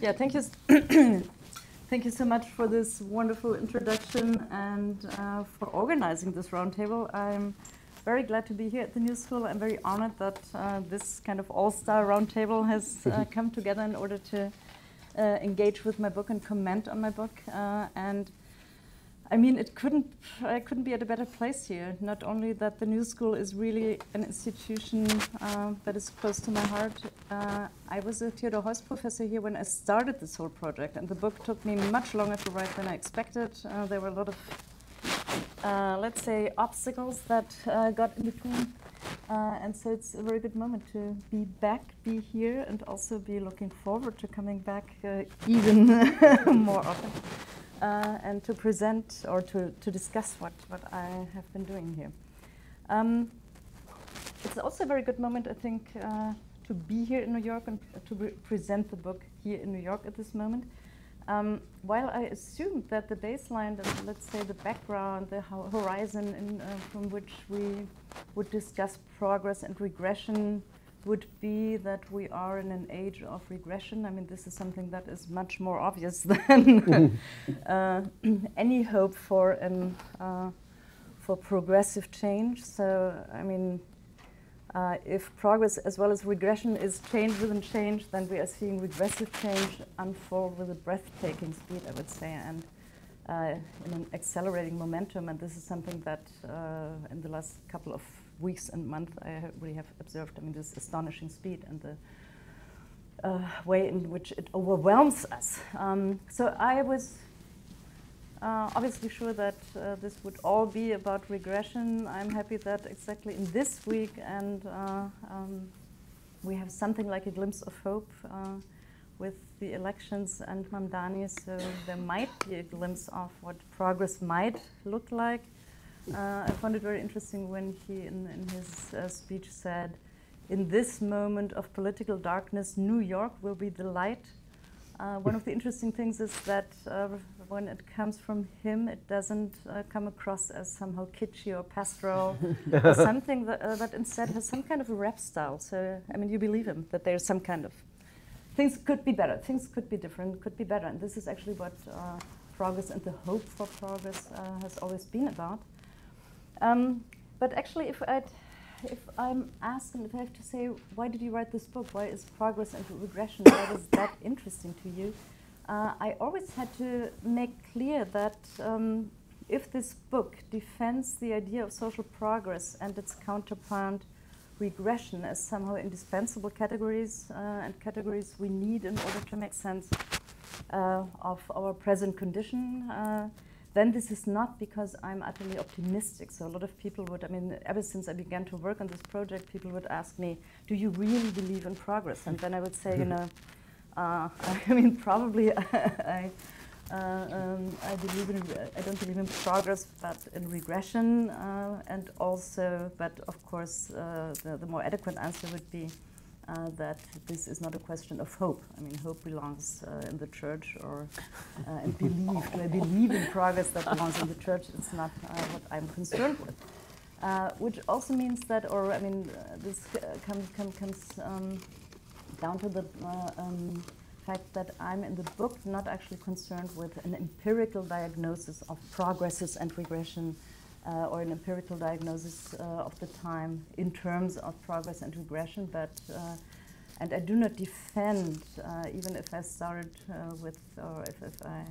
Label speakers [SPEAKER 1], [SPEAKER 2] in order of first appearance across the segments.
[SPEAKER 1] Yeah, thank you. Thank you so much for this wonderful introduction and for organizing this roundtable. I'm very glad to be here at the New School. I'm very honored that this kind of all-star roundtable has come together in order to engage with my book and comment on my book. And I mean, I couldn't be at a better place here. Not only that the New School is really an institution that is close to my heart. I was a Theodor Heuss professor here when I started this whole project, and the book took me much longer to write than I expected. There were a lot of, let's say, obstacles that got in between. And so it's a very good moment to be back, be here, and also be looking forward to coming back even more often. And to present or to discuss what I have been doing here. It's also a very good moment, I think, to be here in New York and to present the book here in New York at this moment. While I assumed that the baseline, let's say the background, the horizon from which we would discuss progress and regression would be that we are in an age of regression. I mean, this is something that is much more obvious than any hope for progressive change. So, I mean, if progress as well as regression is change within change, then we are seeing regressive change unfold with a breathtaking speed, I would say, and in an accelerating momentum. And this is something that in the last couple of weeks and months I really have observed. I mean, this astonishing speed and the way in which it overwhelms us. So I was obviously sure that this would all be about regression. I'm happy that exactly in this week and we have something like a glimpse of hope with the elections and Mamdani, so there might be a glimpse of what progress might look like. I found it very interesting when he, in his speech, said, "In this moment of political darkness, New York will be the light." One of the interesting things is that when it comes from him, it doesn't come across as somehow kitschy or pastoral, or something that instead has some kind of a rap style. So, I mean, you believe him, that there's some kind of, things could be better, things could be different, could be better. And this is actually what progress and the hope for progress has always been about. But actually, if I'm asked, and if I have to say, why did you write this book? Why is progress and regression, why is that interesting to you? I always had to make clear that if this book defends the idea of social progress and its counterpart regression as somehow indispensable categories and categories we need in order to make sense of our present condition, then this is not because I'm utterly optimistic. So a lot of people would, I mean, ever since I began to work on this project, people would ask me, do you really believe in progress? And then I would say, you know, I mean, probably I believe in, I don't believe in progress, but in regression, and also, but of course, the more adequate answer would be that this is not a question of hope. I mean, hope belongs in the church, or and belief. Do I believe in progress that belongs in the church? It's not what I'm concerned with. Which also means that, or I mean, this comes down to the fact that I'm in the book not actually concerned with an empirical diagnosis of progresses and regression, or an empirical diagnosis of the time in terms of progress and regression, but and I do not defend, even if I started with, or if I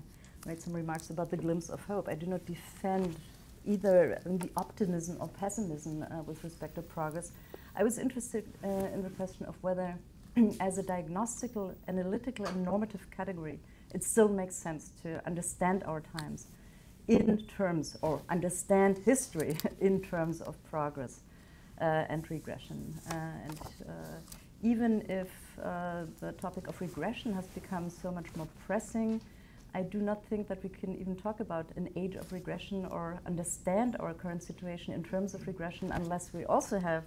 [SPEAKER 1] made some remarks about the glimpse of hope, I do not defend either the optimism or pessimism with respect to progress. I was interested in the question of whether, as a diagnostical, analytical, and normative category, it still makes sense to understand our times in terms, or understand history in terms of progress and regression. And even if the topic of regression has become so much more pressing, I do not think that we can even talk about an age of regression or understand our current situation in terms of regression unless we also have,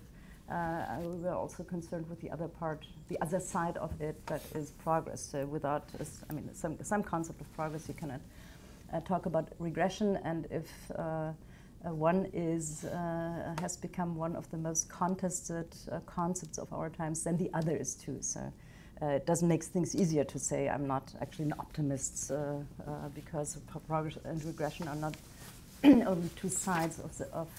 [SPEAKER 1] we're also concerned with the other part, the other side of it, that is progress. So without, I mean, some concept of progress, you cannot talk about regression, and if one is has become one of the most contested concepts of our times, then the other is too. So it doesn't make things easier to say I'm not actually an optimist because progress and regression are not only two sides of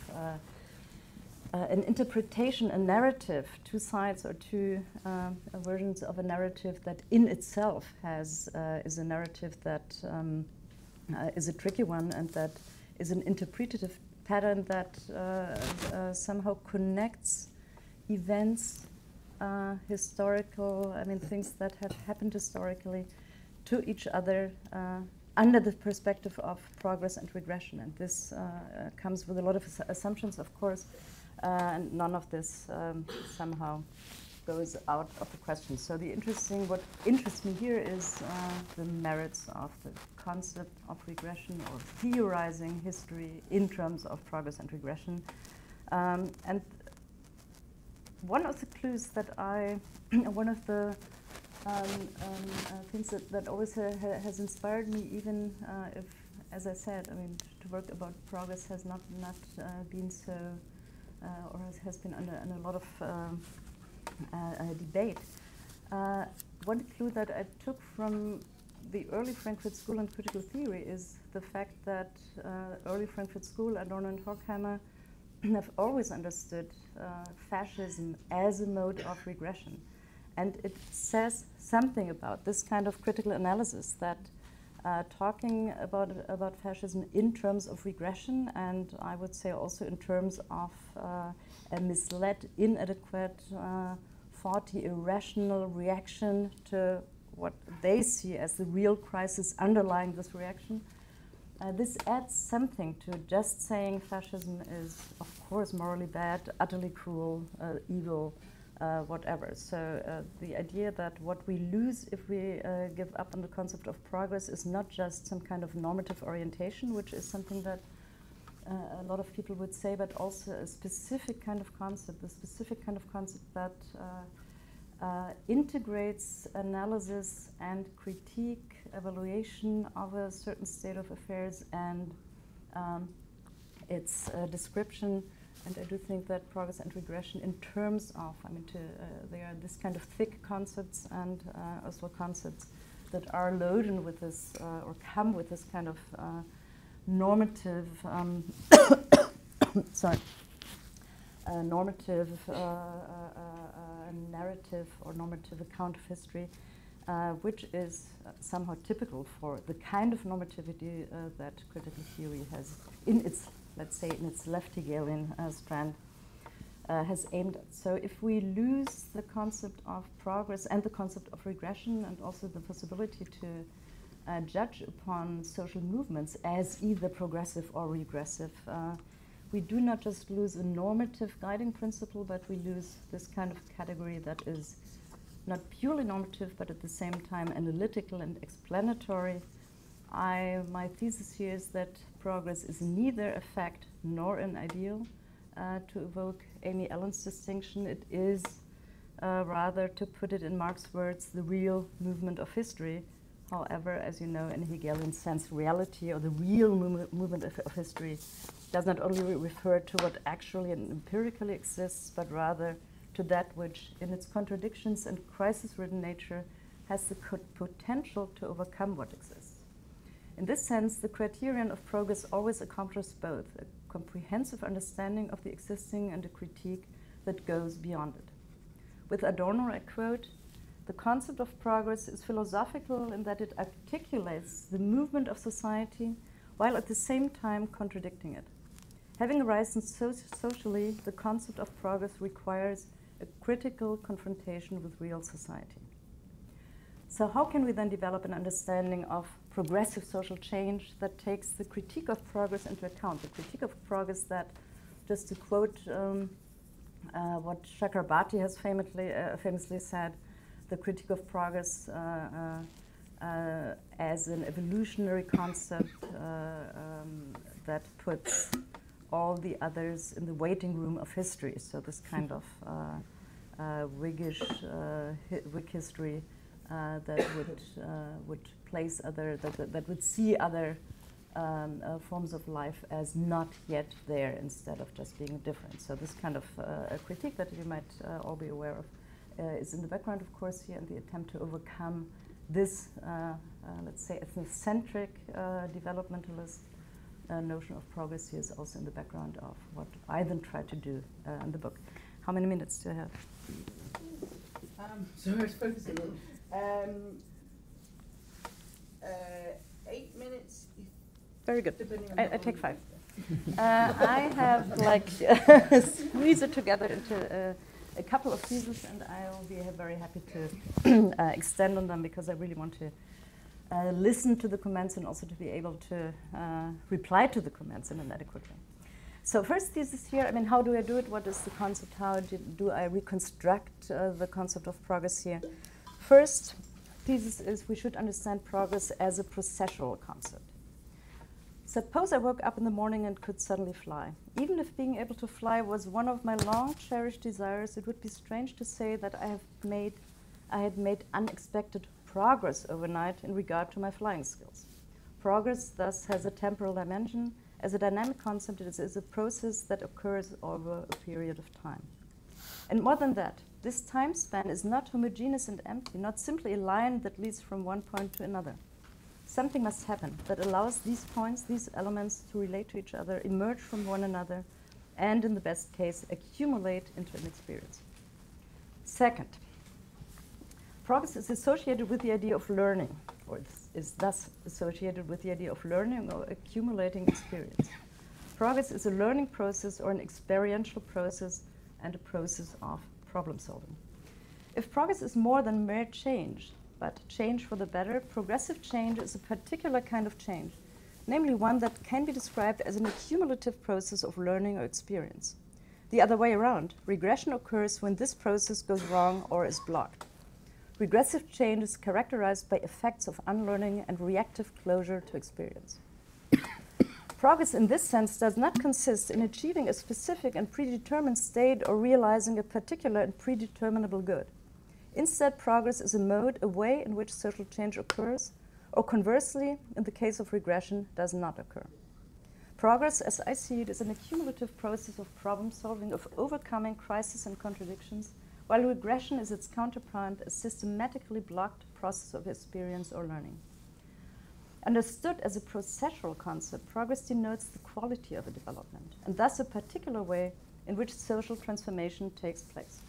[SPEAKER 1] an interpretation, a narrative, two sides or two versions of a narrative that in itself is a narrative that is a tricky one, and that is an interpretative pattern that somehow connects events, historical, things that have happened historically to each other under the perspective of progress and regression. And this comes with a lot of assumptions, of course, and none of this somehow goes out of the question. So what interests me here is the merits of the concept of regression, or theorizing history in terms of progress and regression. And one of the clues that one of the things that always has inspired me, even if, as I said, to work about progress has not been so, or has been under a lot of debate. One clue that I took from the early Frankfurt School on critical theory is the fact that early Frankfurt School, Adorno and Horkheimer, have always understood fascism as a mode of regression. And it says something about this kind of critical analysis, that talking about fascism in terms of regression, and I would say also in terms of a misled, inadequate, faulty, irrational reaction to what they see as the real crisis underlying this reaction. This adds something to just saying fascism is, of course, morally bad, utterly cruel, evil, whatever. So the idea that what we lose if we give up on the concept of progress is not just some kind of normative orientation, which is something that a lot of people would say, but also a specific kind of concept, that integrates analysis and critique, evaluation of a certain state of affairs and its description. And I do think that progress and regression, in terms of, they are this kind of thick concepts, and also concepts that are loaded with this, or come with this kind of normative, normative narrative or normative account of history, which is somehow typical for the kind of normativity that critical theory has in its, let's say, in its left Hegelian strand, has aimed at. So if we lose the concept of progress and the concept of regression, and also the possibility to judge upon social movements as either progressive or regressive, we do not just lose a normative guiding principle, but we lose this kind of category that is not purely normative, but at the same time analytical and explanatory. My thesis here is that progress is neither a fact nor an ideal. To evoke Amy Allen's distinction, it is rather, to put it in Marx's words, the real movement of history. However, as you know, in a Hegelian sense, reality, or the real movement of history, does not only refer to what actually and empirically exists, but rather to that which, in its contradictions and crisis-ridden nature, has the potential to overcome what exists. In this sense, the criterion of progress always accomplishes both a comprehensive understanding of the existing and a critique that goes beyond it. With Adorno, I quote, "The concept of progress is philosophical in that it articulates the movement of society while at the same time contradicting it. Having arisen socially, the concept of progress requires a critical confrontation with real society." So how can we then develop an understanding of progressive social change that takes the critique of progress into account? The critique of progress that, just to quote what Chakrabarty has famously said, the critique of progress as an evolutionary concept that puts all the others in the waiting room of history. So this kind of Whig history that would place that would see other forms of life as not yet there, instead of just being different. So this kind of a critique that you might all be aware of is in the background, of course, here, and the attempt to overcome this, let's say, ethnocentric developmentalist notion of progress here is also in the background of what I then try to do in the book. How many minutes do I have?
[SPEAKER 2] So I was focusing on 8 minutes.
[SPEAKER 1] Very good. I take 5.
[SPEAKER 2] Yeah.
[SPEAKER 1] I have like squeeze it together into a couple of pieces, and I'll be very happy to extend on them because I really want to listen to the comments and also to be able to reply to the comments in an adequate way. So first thesis here, I mean, how do I do it? What is the concept? How do I reconstruct the concept of progress here? First thesis is we should understand progress as a processual concept. Suppose I woke up in the morning and could suddenly fly. Even if being able to fly was one of my long-cherished desires, it would be strange to say that I had made unexpected progress overnight in regard to my flying skills. Progress thus has a temporal dimension. As a dynamic concept, it is a process that occurs over a period of time. And more than that, this time span is not homogeneous and empty, not simply a line that leads from one point to another. Something must happen that allows these points, these elements to relate to each other, emerge from one another, and in the best case, accumulate into an experience. Second, progress is associated with the idea of learning, or is thus associated with the idea of learning or accumulating experience. Progress is a learning process or an experiential process and a process of problem solving. If progress is more than mere change, but change for the better, progressive change is a particular kind of change, namely one that can be described as an accumulative process of learning or experience. The other way around, regression occurs when this process goes wrong or is blocked. Regressive change is characterized by effects of unlearning and reactive closure to experience. Progress in this sense does not consist in achieving a specific and predetermined state or realizing a particular and predeterminable good. Instead, progress is a mode, a way in which social change occurs, or conversely, in the case of regression, does not occur. Progress, as I see it, is an accumulative process of problem solving, of overcoming crises and contradictions, while regression is its counterpart, a systematically blocked process of experience or learning. Understood as a processual concept, progress denotes the quality of a development, and thus a particular way in which social transformation takes place.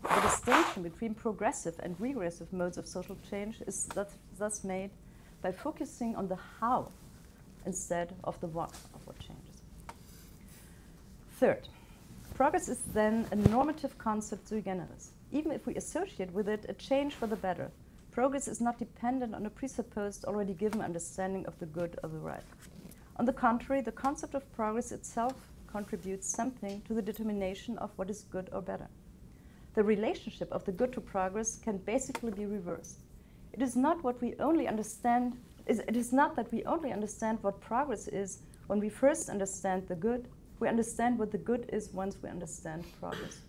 [SPEAKER 1] The distinction between progressive and regressive modes of social change is thus made by focusing on the how instead of the what of what changes. Third, progress is then a normative concept sui generis. Even if we associate with it a change for the better, progress is not dependent on a presupposed, already given understanding of the good or the right. On the contrary, the concept of progress itself contributes something to the determination of what is good or better. The relationship of the good to progress can basically be reversed. It is not that we only understand what progress is when we first understand the good. We understand what the good is once we understand progress.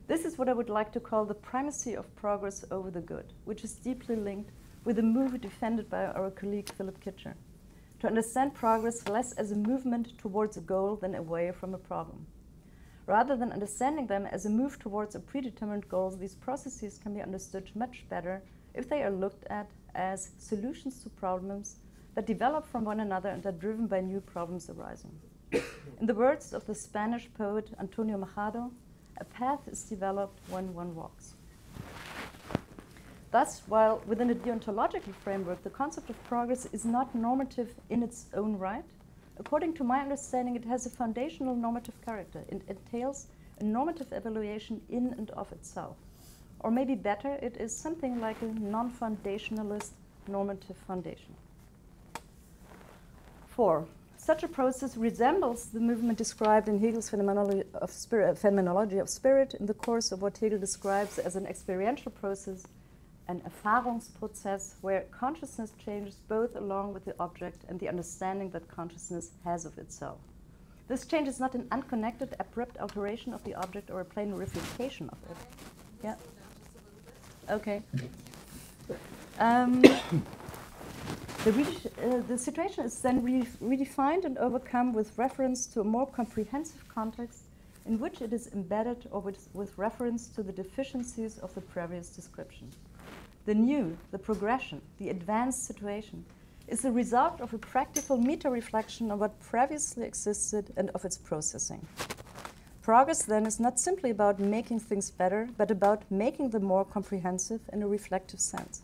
[SPEAKER 1] This is what I would like to call the primacy of progress over the good, which is deeply linked with a movie defended by our colleague Philip Kitcher. To understand progress less as a movement towards a goal than away from a problem. Rather than understanding them as a move towards a predetermined goal, these processes can be understood much better if they are looked at as solutions to problems that develop from one another and are driven by new problems arising. In the words of the Spanish poet Antonio Machado, a path is developed when one walks. Thus, while within a deontological framework, the concept of progress is not normative in its own right, according to my understanding, it has a foundational normative character. It entails a normative evaluation in and of itself. Or maybe better, it is something like a non-foundationalist normative foundation. 4. Such a process resembles the movement described in Hegel's phenomenology of spirit in the course of what Hegel describes as an experiential process, an Erfahrungsprozess, where consciousness changes both along with the object and the understanding that consciousness has of itself. This change is not an unconnected, abrupt alteration of the object or a plain refutation of it. Yeah. Okay. The situation is then redefined and overcome with reference to a more comprehensive context in which it is embedded or with reference to the deficiencies of the previous description. The new, the progression, the advanced situation is the result of a practical meta-reflection of what previously existed and of its processing. Progress, then, is not simply about making things better, but about making them more comprehensive in a reflective sense.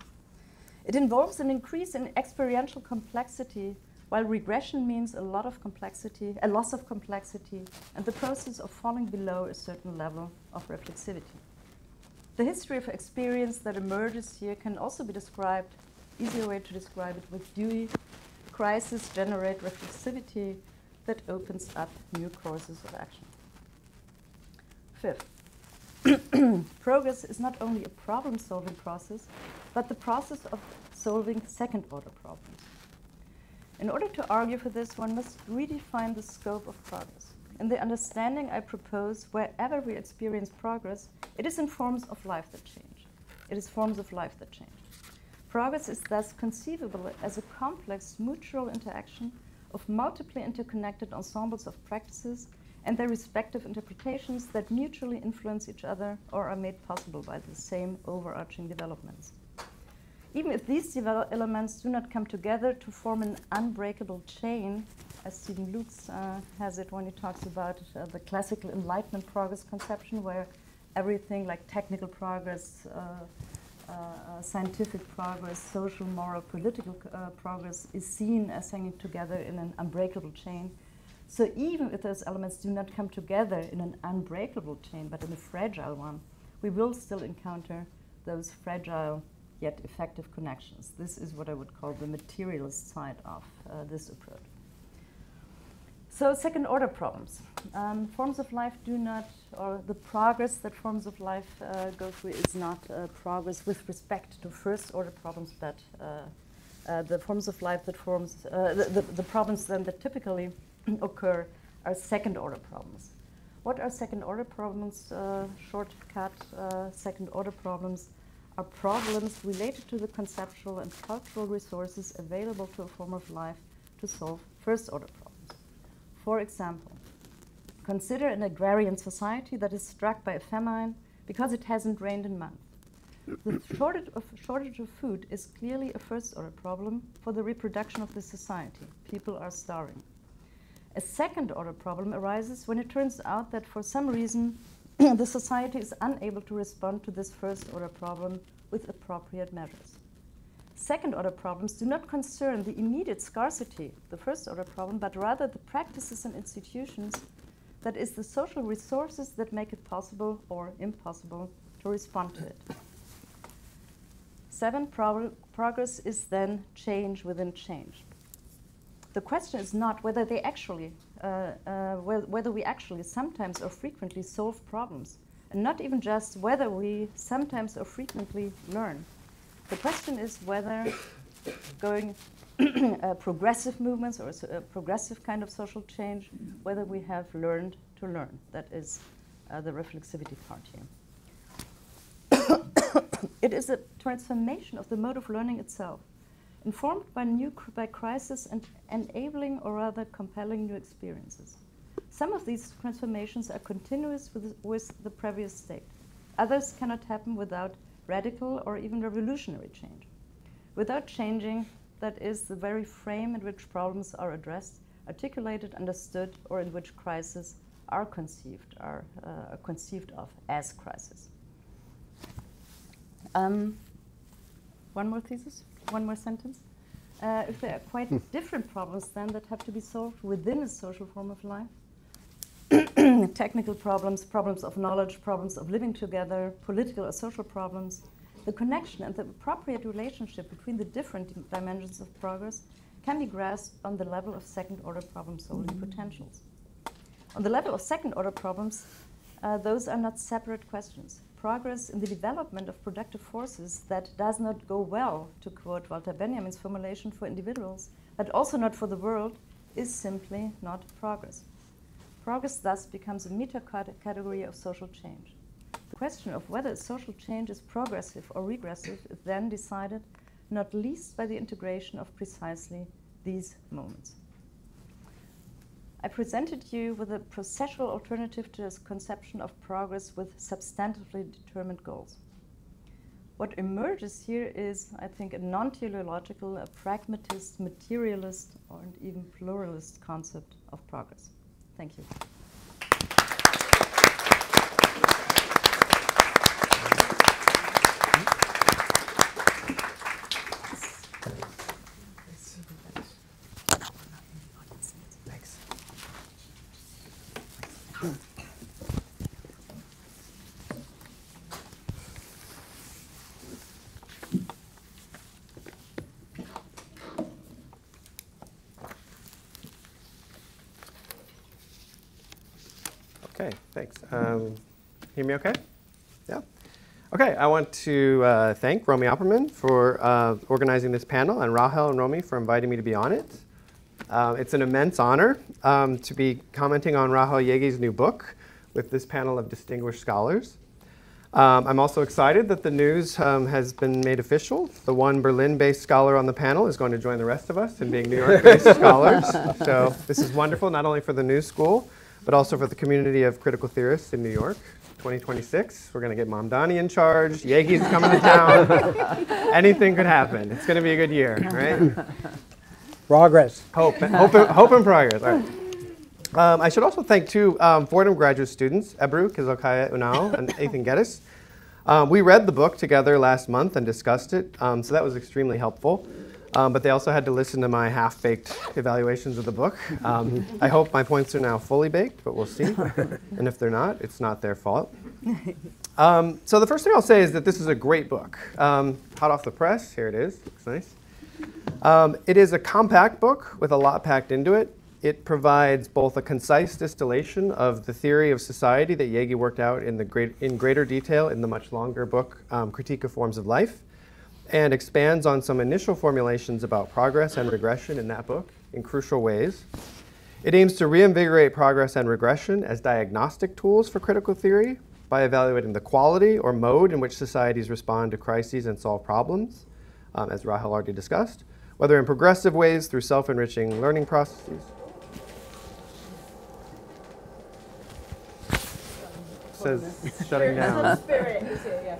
[SPEAKER 1] It involves an increase in experiential complexity, while regression means a loss of complexity, and the process of falling below a certain level of reflexivity. The history of experience that emerges here can also be described, easier way to describe it, with Dewey. Crises generate reflexivity that opens up new courses of action. Fifth, progress is not only a problem-solving process, but the process of solving second-order problems. In order to argue for this, one must redefine the scope of progress. In the understanding I propose, wherever we experience progress, it is in forms of life that change. It is forms of life that change. Progress is thus conceivable as a complex mutual interaction of multiply interconnected ensembles of practices and their respective interpretations that mutually influence each other or are made possible by the same overarching developments. Even if these elements do not come together to form an unbreakable chain, as Stephen Lukes has it when he talks about the classical Enlightenment progress conception, where everything like technical progress, scientific progress, social, moral, political progress is seen as hanging together in an unbreakable chain. So even if those elements do not come together in an unbreakable chain, but in a fragile one, we will still encounter those fragile yet effective connections. This is what I would call the materialist side of this approach. So second-order problems. Forms of life do not, or the progress that forms of life go through is not progress with respect to first-order problems, but the forms of life that forms, the problems then that typically occur are second-order problems. What are second-order problems? Shortcut, second-order problems are problems related to the conceptual and cultural resources available to a form of life to solve first-order problems. For example, consider an agrarian society that is struck by a famine because it hasn't rained in months. The shortage of food is clearly a first-order problem for the reproduction of the society. People are starving. A second-order problem arises when it turns out that for some reason the society is unable to respond to this first-order problem with appropriate measures. Second-order problems do not concern the immediate scarcity, the first-order problem, but rather the practices and institutions, that is, the social resources that make it possible or impossible to respond to it. 7, progress is then change within change. The question is not whether they actually, whether we actually sometimes or frequently solve problems, and not even just whether we sometimes or frequently learn. The question is whether going progressive movements or a progressive kind of social change, whether we have learned to learn. That is the reflexivity part here. It is a transformation of the mode of learning itself, informed by crisis and enabling or rather compelling new experiences. Some of these transformations are continuous with the previous state. Others cannot happen without radical or even revolutionary change. Without changing, that is, the very frame in which problems are addressed, articulated, understood, or in which crises are conceived of as crisis. One more thesis? One more sentence. If there are quite different problems then that have to be solved within a social form of life, technical problems, problems of knowledge, problems of living together, political or social problems, the connection and the appropriate relationship between the different dimensions of progress can be grasped on the level of second-order problem-solving potentials. On the level of second-order problems, those are not separate questions. Progress in the development of productive forces that does not go well, to quote Walter Benjamin's formulation, for individuals, but also not for the world, is simply not progress. Progress thus becomes a meta-category of social change. The question of whether social change is progressive or regressive is then decided not least by the integration of precisely these moments. I presented you with a processual alternative to this conception of progress with substantively determined goals. What emerges here is, I think, a non-teleological, a pragmatist, materialist, or even pluralist concept of progress. Thank you.
[SPEAKER 3] Okay, thanks. Hear me okay? Yeah? Okay, I want to thank Romy Opperman for organizing this panel, and Rahel and Romy for inviting me to be on it. It's an immense honor to be commenting on Rahel Jaeggi's new book with this panel of distinguished scholars. I'm also excited that the news has been made official. The one Berlin-based scholar on the panel is going to join the rest of us in being New York-based scholars. So this is wonderful, not only for the New School, but also for the community of critical theorists in New York. 2026, we're going to get Mamdani in charge. Jaeggi's coming to town. Anything could happen. It's going to be a good year, right?
[SPEAKER 4] Progress.
[SPEAKER 3] Hope and progress. All right. I should also thank two Fordham graduate students, Ebru Kizokaya Unao and Ethan Geddes. We read the book together last month and discussed it, so that was extremely helpful. But they also had to listen to my half-baked evaluations of the book. I hope my points are now fully baked, but we'll see. And if they're not, it's not their fault. So the first thing I'll say is that this is a great book. Hot off the press, here it is. Looks nice. It is a compact book with a lot packed into it. It provides both a concise distillation of the theory of society that Jaeggi worked out in greater detail in the much longer book, Critique of Forms of Life, and expands on some initial formulations about progress and regression in that book in crucial ways. It aims to reinvigorate progress and regression as diagnostic tools for critical theory by evaluating the quality or mode in which societies respond to crises and solve problems, as Rahel already discussed, whether in progressive ways through self-enriching learning processes. It says it's shutting down.
[SPEAKER 2] Spirit is here, yeah.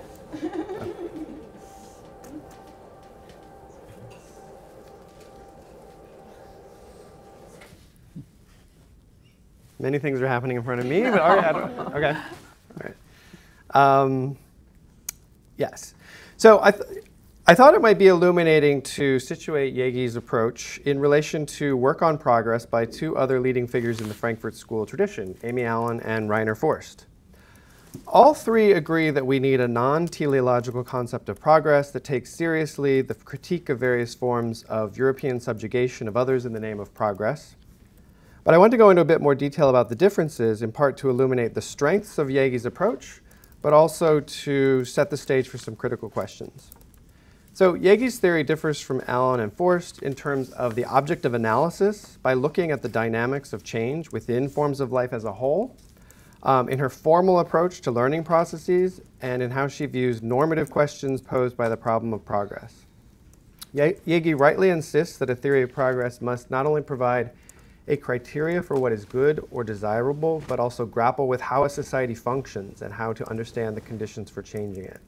[SPEAKER 3] Many things are happening in front of me, but all right, okay. All right. Yes. So I thought it might be illuminating to situate Jaeggi's approach in relation to work on progress by two other leading figures in the Frankfurt School tradition, Amy Allen and Rainer Forst. All three agree that we need a non-teleological concept of progress that takes seriously the critique of various forms of European subjugation of others in the name of progress. But I want to go into a bit more detail about the differences, in part to illuminate the strengths of Jaeggi's approach, but also to set the stage for some critical questions. So Jaeggi's theory differs from Allen and Forst in terms of the object of analysis by looking at the dynamics of change within forms of life as a whole, in her formal approach to learning processes, and in how she views normative questions posed by the problem of progress. Jaeggi rightly insists that a theory of progress must not only provide a criteria for what is good or desirable, but also grapple with how a society functions and how to understand the conditions for changing it.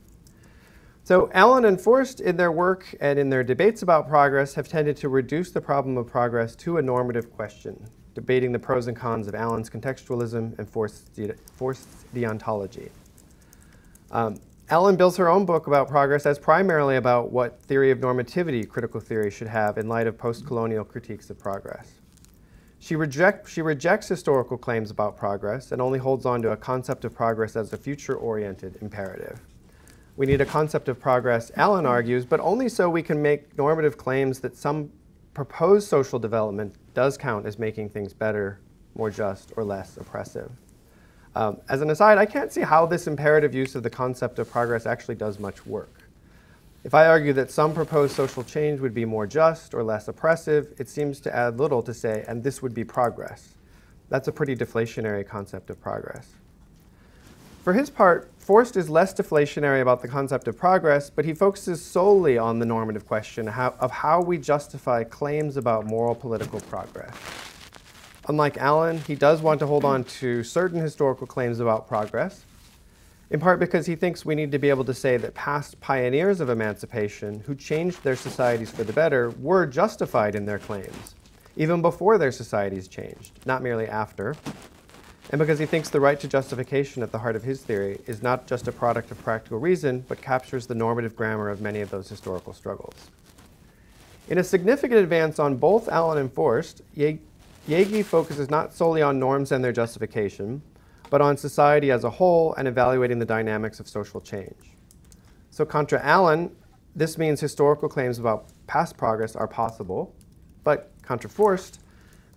[SPEAKER 3] So Allen and Forst, in their work and in their debates about progress, have tended to reduce the problem of progress to a normative question, debating the pros and cons of Allen's contextualism and Forst's deontology. Allen builds her own book about progress as primarily about what theory of normativity critical theory should have in light of post-colonial critiques of progress. She rejects historical claims about progress and only holds on to a concept of progress as a future-oriented imperative. We need a concept of progress, Allen argues, but only so we can make normative claims that some proposed social development does count as making things better, more just, or less oppressive. As an aside, I can't see how this imperative use of the concept of progress actually does much work. If I argue that some proposed social change would be more just or less oppressive, it seems to add little to say, and this would be progress. That's a pretty deflationary concept of progress. For his part, Forst is less deflationary about the concept of progress, but he focuses solely on the normative question of how we justify claims about moral political progress. unlike Allen, he does want to hold on to certain historical claims about progress, in part because he thinks we need to be able to say that past pioneers of emancipation who changed their societies for the better were justified in their claims, even before their societies changed, not merely after. And because he thinks the right to justification at the heart of his theory is not just a product of practical reason, but captures the normative grammar of many of those historical struggles. In a significant advance on both Allen and Forst, Jaeggi focuses not solely on norms and their justification, but on society as a whole and evaluating the dynamics of social change. So contra Allen, this means historical claims about past progress are possible, but contra Forst,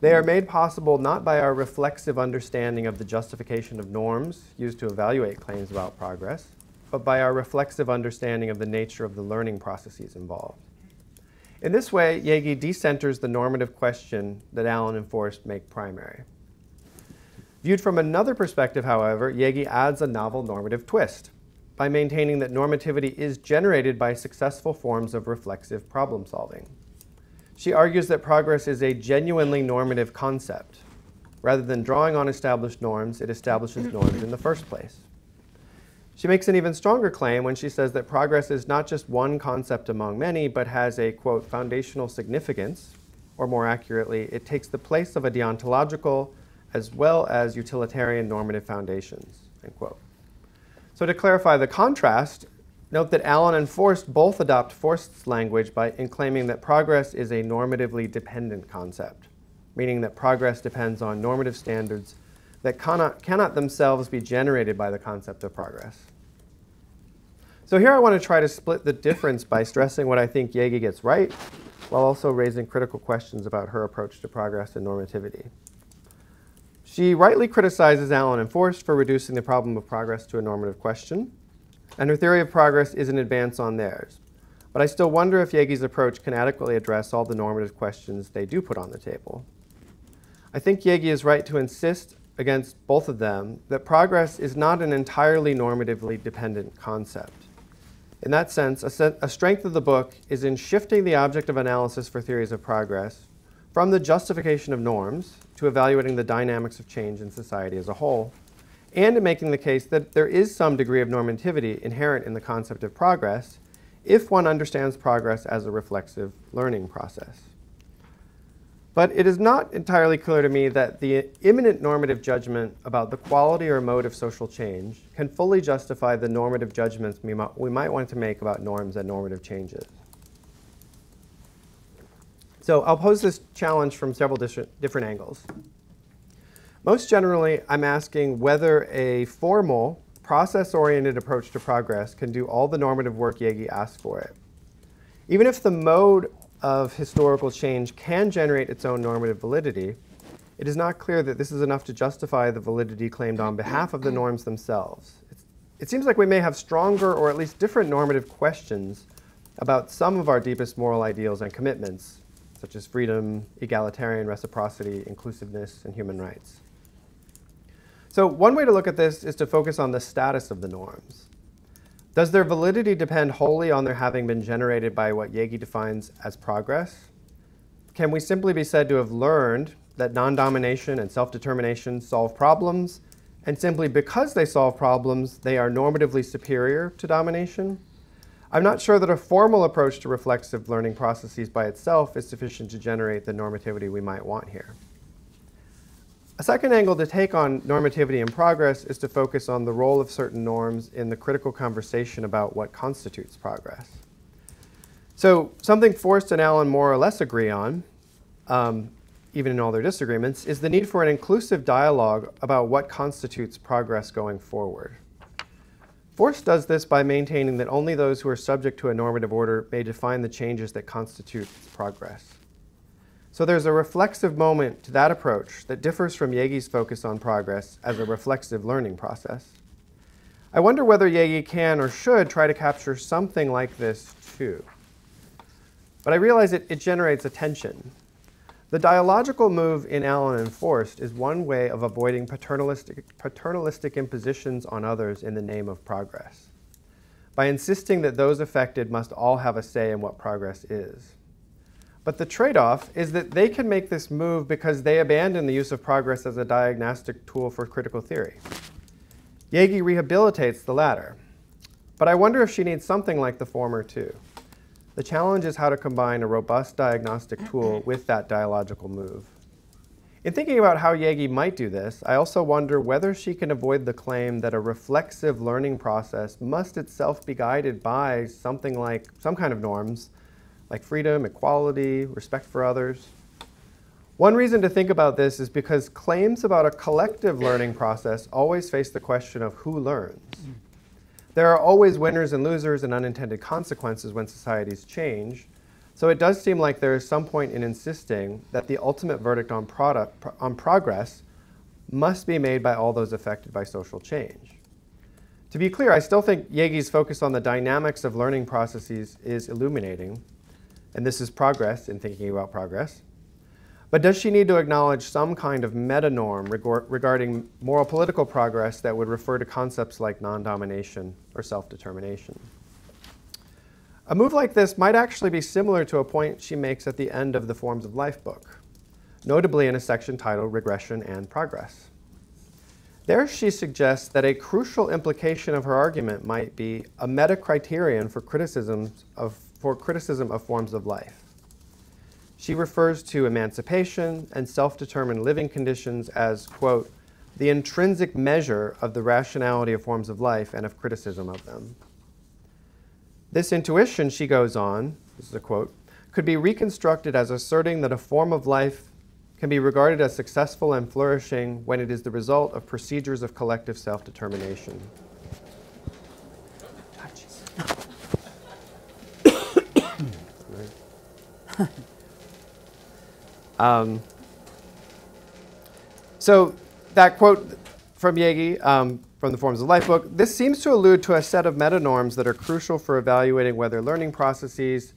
[SPEAKER 3] they are made possible not by our reflexive understanding of the justification of norms used to evaluate claims about progress, but by our reflexive understanding of the nature of the learning processes involved. In this way, Jaeggi decenters the normative question that Allen and Forst make primary. Viewed from another perspective, however, Jaeggi adds a novel normative twist by maintaining that normativity is generated by successful forms of reflexive problem solving. She argues that progress is a genuinely normative concept. Rather than drawing on established norms, it establishes norms in the first place. She makes an even stronger claim when she says that progress is not just one concept among many, but has a, quote, foundational significance, or more accurately, it takes the place of a deontological as well as utilitarian normative foundations, end quote. So to clarify the contrast, note that Allen and Forst both adopt Forst's language in claiming that progress is a normatively dependent concept, meaning that progress depends on normative standards that cannot themselves be generated by the concept of progress. So here I want to try to split the difference by stressing what I think Jaeggi gets right, while also raising critical questions about her approach to progress and normativity. She rightly criticizes Allen and Forst for reducing the problem of progress to a normative question, and her theory of progress is an advance on theirs. But I still wonder if Jaeggi's approach can adequately address all the normative questions they do put on the table. I think Jaeggi is right to insist against both of them that progress is not an entirely normatively dependent concept. In that sense, a strength of the book is in shifting the object of analysis for theories of progress from the justification of norms to evaluating the dynamics of change in society as a whole, and in making the case that there is some degree of normativity inherent in the concept of progress if one understands progress as a reflexive learning process. But it is not entirely clear to me that the imminent normative judgment about the quality or mode of social change can fully justify the normative judgments we might want to make about norms and normative changes. So I'll pose this challenge from several different angles. Most generally, I'm asking whether a formal, process-oriented approach to progress can do all the normative work Jaeggi asks for it. Even if the mode of historical change can generate its own normative validity, it is not clear that this is enough to justify the validity claimed on behalf of the norms themselves. It seems like we may have stronger or at least different normative questions about some of our deepest moral ideals and commitments, such as freedom, egalitarian reciprocity, inclusiveness, and human rights. So one way to look at this is to focus on the status of the norms. Does their validity depend wholly on their having been generated by what Jaeggi defines as progress? Can we simply be said to have learned that non-domination and self-determination solve problems, and simply because they solve problems, they are normatively superior to domination? I'm not sure that a formal approach to reflexive learning processes by itself is sufficient to generate the normativity we might want here. A second angle to take on normativity and progress is to focus on the role of certain norms in the critical conversation about what constitutes progress. So something Forst and Allen more or less agree on, even in all their disagreements, is the need for an inclusive dialogue about what constitutes progress going forward. Forst does this by maintaining that only those who are subject to a normative order may define the changes that constitute progress. So there's a reflexive moment to that approach that differs from Jaeggi's focus on progress as a reflexive learning process. I wonder whether Jaeggi can or should try to capture something like this too. But I realize it generates a tension. The dialogical move in Allen and Forst is one way of avoiding paternalistic impositions on others in the name of progress, by insisting that those affected must all have a say in what progress is. But the trade-off is that they can make this move because they abandon the use of progress as a diagnostic tool for critical theory. Jaeggi rehabilitates the latter. But I wonder if she needs something like the former too. The challenge is how to combine a robust diagnostic tool with that dialogical move. In thinking about how Jaeggi might do this, I also wonder whether she can avoid the claim that a reflexive learning process must itself be guided by some kind of norms, like freedom, equality, respect for others. One reason to think about this is because claims about a collective learning process always face the question of who learns. There are always winners and losers and unintended consequences when societies change. So it does seem like there is some point in insisting that the ultimate verdict on progress must be made by all those affected by social change. To be clear, I still think Jaeggi's focus on the dynamics of learning processes is illuminating, and this is progress in thinking about progress. But does she need to acknowledge some kind of meta-norm regarding moral political progress that would refer to concepts like non-domination or self-determination? A move like this might actually be similar to a point she makes at the end of the Forms of Life book, notably in a section titled Regression and Progress. There she suggests that a crucial implication of her argument might be a meta-criterion for criticism of forms of life. She refers to emancipation and self-determined living conditions as, quote, the intrinsic measure of the rationality of forms of life and of criticism of them. This intuition, she goes on, this is a quote, could be reconstructed as asserting that a form of life can be regarded as successful and flourishing when it is the result of procedures of collective self-determination. So that quote from Jaeggi from the Forms of Life book, this seems to allude to a set of meta-norms that are crucial for evaluating whether learning processes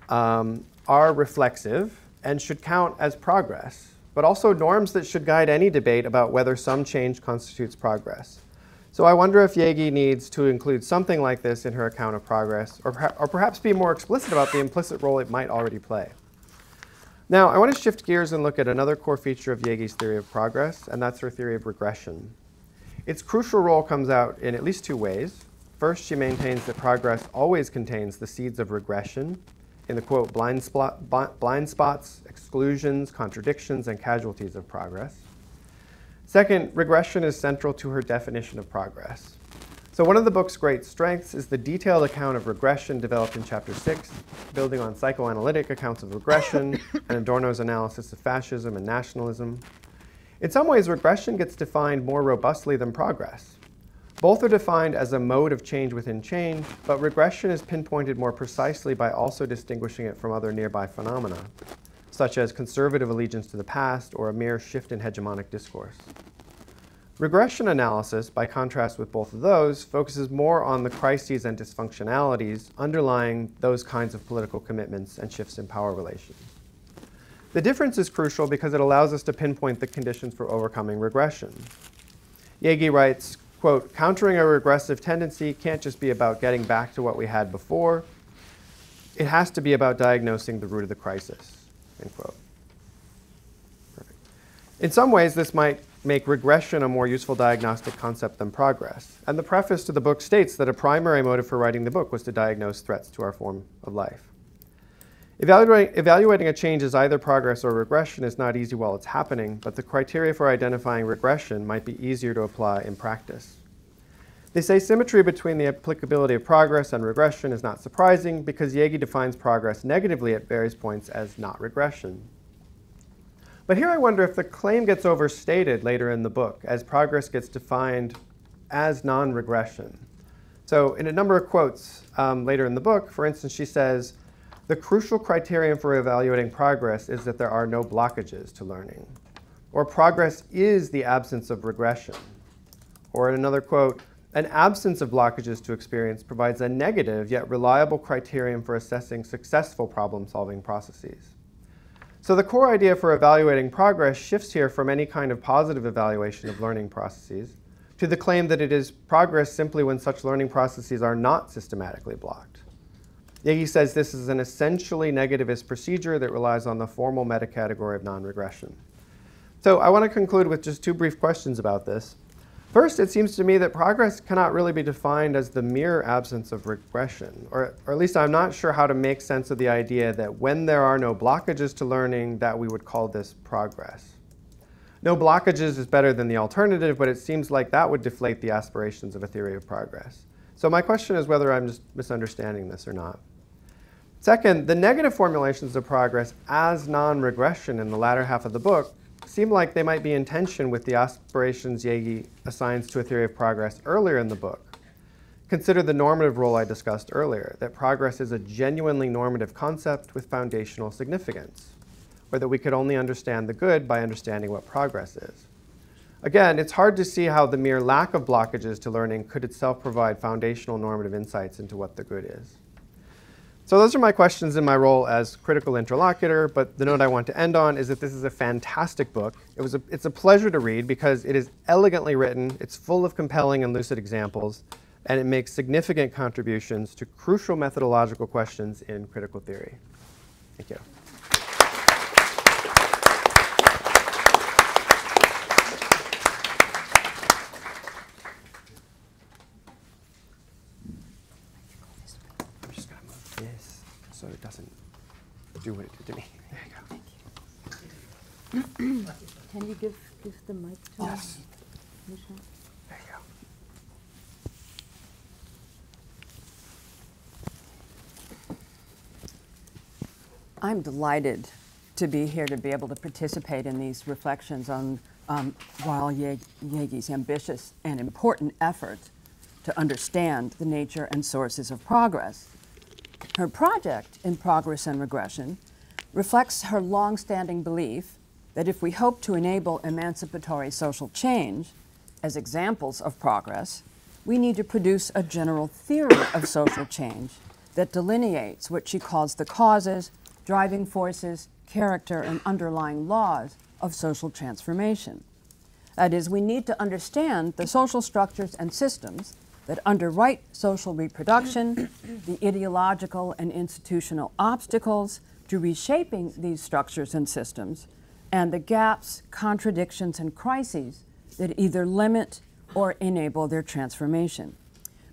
[SPEAKER 3] are reflexive and should count as progress, but also norms that should guide any debate about whether some change constitutes progress. So I wonder if Jaeggi needs to include something like this in her account of progress, or perhaps be more explicit about the implicit role it might already play. Now, I want to shift gears and look at another core feature of Jaeggi's theory of progress, and that's her theory of regression. Its crucial role comes out in at least two ways. First, she maintains that progress always contains the seeds of regression in the, quote, blind spots, exclusions, contradictions, and casualties of progress. Second, regression is central to her definition of progress. So one of the book's great strengths is the detailed account of regression developed in Chapter 6, building on psychoanalytic accounts of regression and Adorno's analysis of fascism and nationalism. In some ways, regression gets defined more robustly than progress. Both are defined as a mode of change within change, but regression is pinpointed more precisely by also distinguishing it from other nearby phenomena, such as conservative allegiance to the past or a mere shift in hegemonic discourse. Regression analysis, by contrast with both of those, focuses more on the crises and dysfunctionalities underlying those kinds of political commitments and shifts in power relations. The difference is crucial because it allows us to pinpoint the conditions for overcoming regression. Jaeggi writes, quote, countering a regressive tendency can't just be about getting back to what we had before. It has to be about diagnosing the root of the crisis, end quote. Perfect. In some ways, this might make regression a more useful diagnostic concept than progress. And the preface to the book states that a primary motive for writing the book was to diagnose threats to our form of life. Evaluating a change as either progress or regression is not easy while it's happening, but the criteria for identifying regression might be easier to apply in practice. This asymmetry between the applicability of progress and regression is not surprising because Jaeggi defines progress negatively at various points as not regression. But here I wonder if the claim gets overstated later in the book as progress gets defined as non-regression. So in a number of quotes later in the book, for instance, she says, the crucial criterion for evaluating progress is that there are no blockages to learning. Or progress is the absence of regression. Or in another quote, an absence of blockages to experience provides a negative yet reliable criterion for assessing successful problem-solving processes. So the core idea for evaluating progress shifts here from any kind of positive evaluation of learning processes to the claim that it is progress simply when such learning processes are not systematically blocked. Jaeggi says this is an essentially negativist procedure that relies on the formal metacategory of non-regression. So I want to conclude with just two brief questions about this. First, it seems to me that progress cannot really be defined as the mere absence of regression, or at least I'm not sure how to make sense of the idea that when there are no blockages to learning, that we would call this progress. No blockages is better than the alternative, but it seems like that would deflate the aspirations of a theory of progress. So my question is whether I'm just misunderstanding this or not. Second, the negative formulations of progress as non-regression in the latter half of the book seem like they might be in tension with the aspirations Jaeggi assigns to a theory of progress earlier in the book. Consider the normative role I discussed earlier, that progress is a genuinely normative concept with foundational significance, or that we could only understand the good by understanding what progress is. Again, it's hard to see how the mere lack of blockages to learning could itself provide foundational normative insights into what the good is. So those are my questions in my role as critical interlocutor, but the note I want to end on is that this is a fantastic book. It's a pleasure to read because it is elegantly written, it's full of compelling and lucid examples, and it makes significant contributions to crucial methodological questions in critical theory. Thank you. So it doesn't do what it did to me. There you go.
[SPEAKER 1] Can you give the mic to
[SPEAKER 3] Yes.
[SPEAKER 1] Michele?
[SPEAKER 3] There you go.
[SPEAKER 5] I'm delighted to be here to be able to participate in these reflections on Rahel Jaeggi's ambitious and important effort to understand the nature and sources of progress. Her project in Progress and Regression reflects her long-standing belief that if we hope to enable emancipatory social change as examples of progress, we need to produce a general theory of social change that delineates what she calls the causes, driving forces, character, and underlying laws of social transformation. That is, we need to understand the social structures and systems that underwrite social reproduction, the ideological and institutional obstacles to reshaping these structures and systems, and the gaps, contradictions, and crises that either limit or enable their transformation.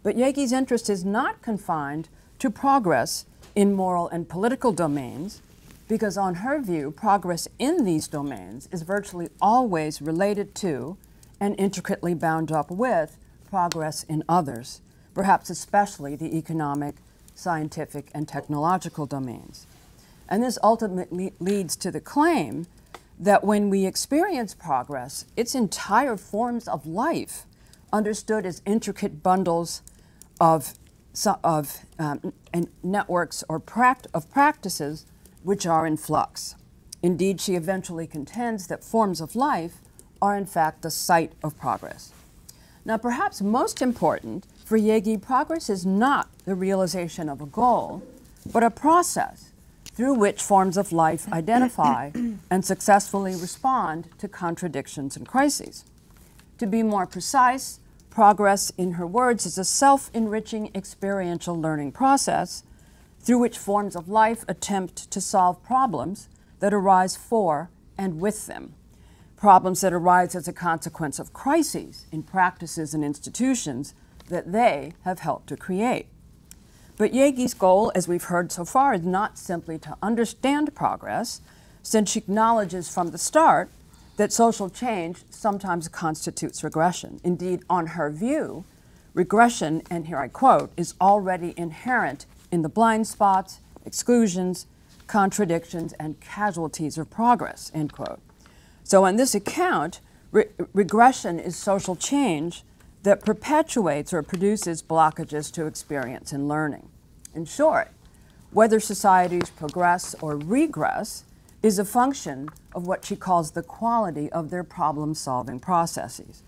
[SPEAKER 5] But Jaeggi's interest is not confined to progress in moral and political domains, because on her view, progress in these domains is virtually always related to and intricately bound up with progress in others, perhaps especially the economic, scientific, and technological domains. And this ultimately leads to the claim that when we experience progress, its entire forms of life, understood as intricate bundles of networks or practices which are in flux. Indeed, she eventually contends that forms of life are in fact the site of progress. Now, perhaps most important for Jaeggi, progress is not the realization of a goal, but a process through which forms of life identify and successfully respond to contradictions and crises. To be more precise, progress, in her words, is a self-enriching experiential learning process through which forms of life attempt to solve problems that arise for and with them. Problems that arise as a consequence of crises in practices and institutions that they have helped to create. But Jaeggi's goal, as we've heard so far, is not simply to understand progress, since she acknowledges from the start that social change sometimes constitutes regression. Indeed, on her view, regression, and here I quote, is already inherent in the blind spots, exclusions, contradictions, and casualties of progress, end quote. So on this account, regression is social change that perpetuates or produces blockages to experience and learning. In short, whether societies progress or regress is a function of what she calls the quality of their problem-solving processes.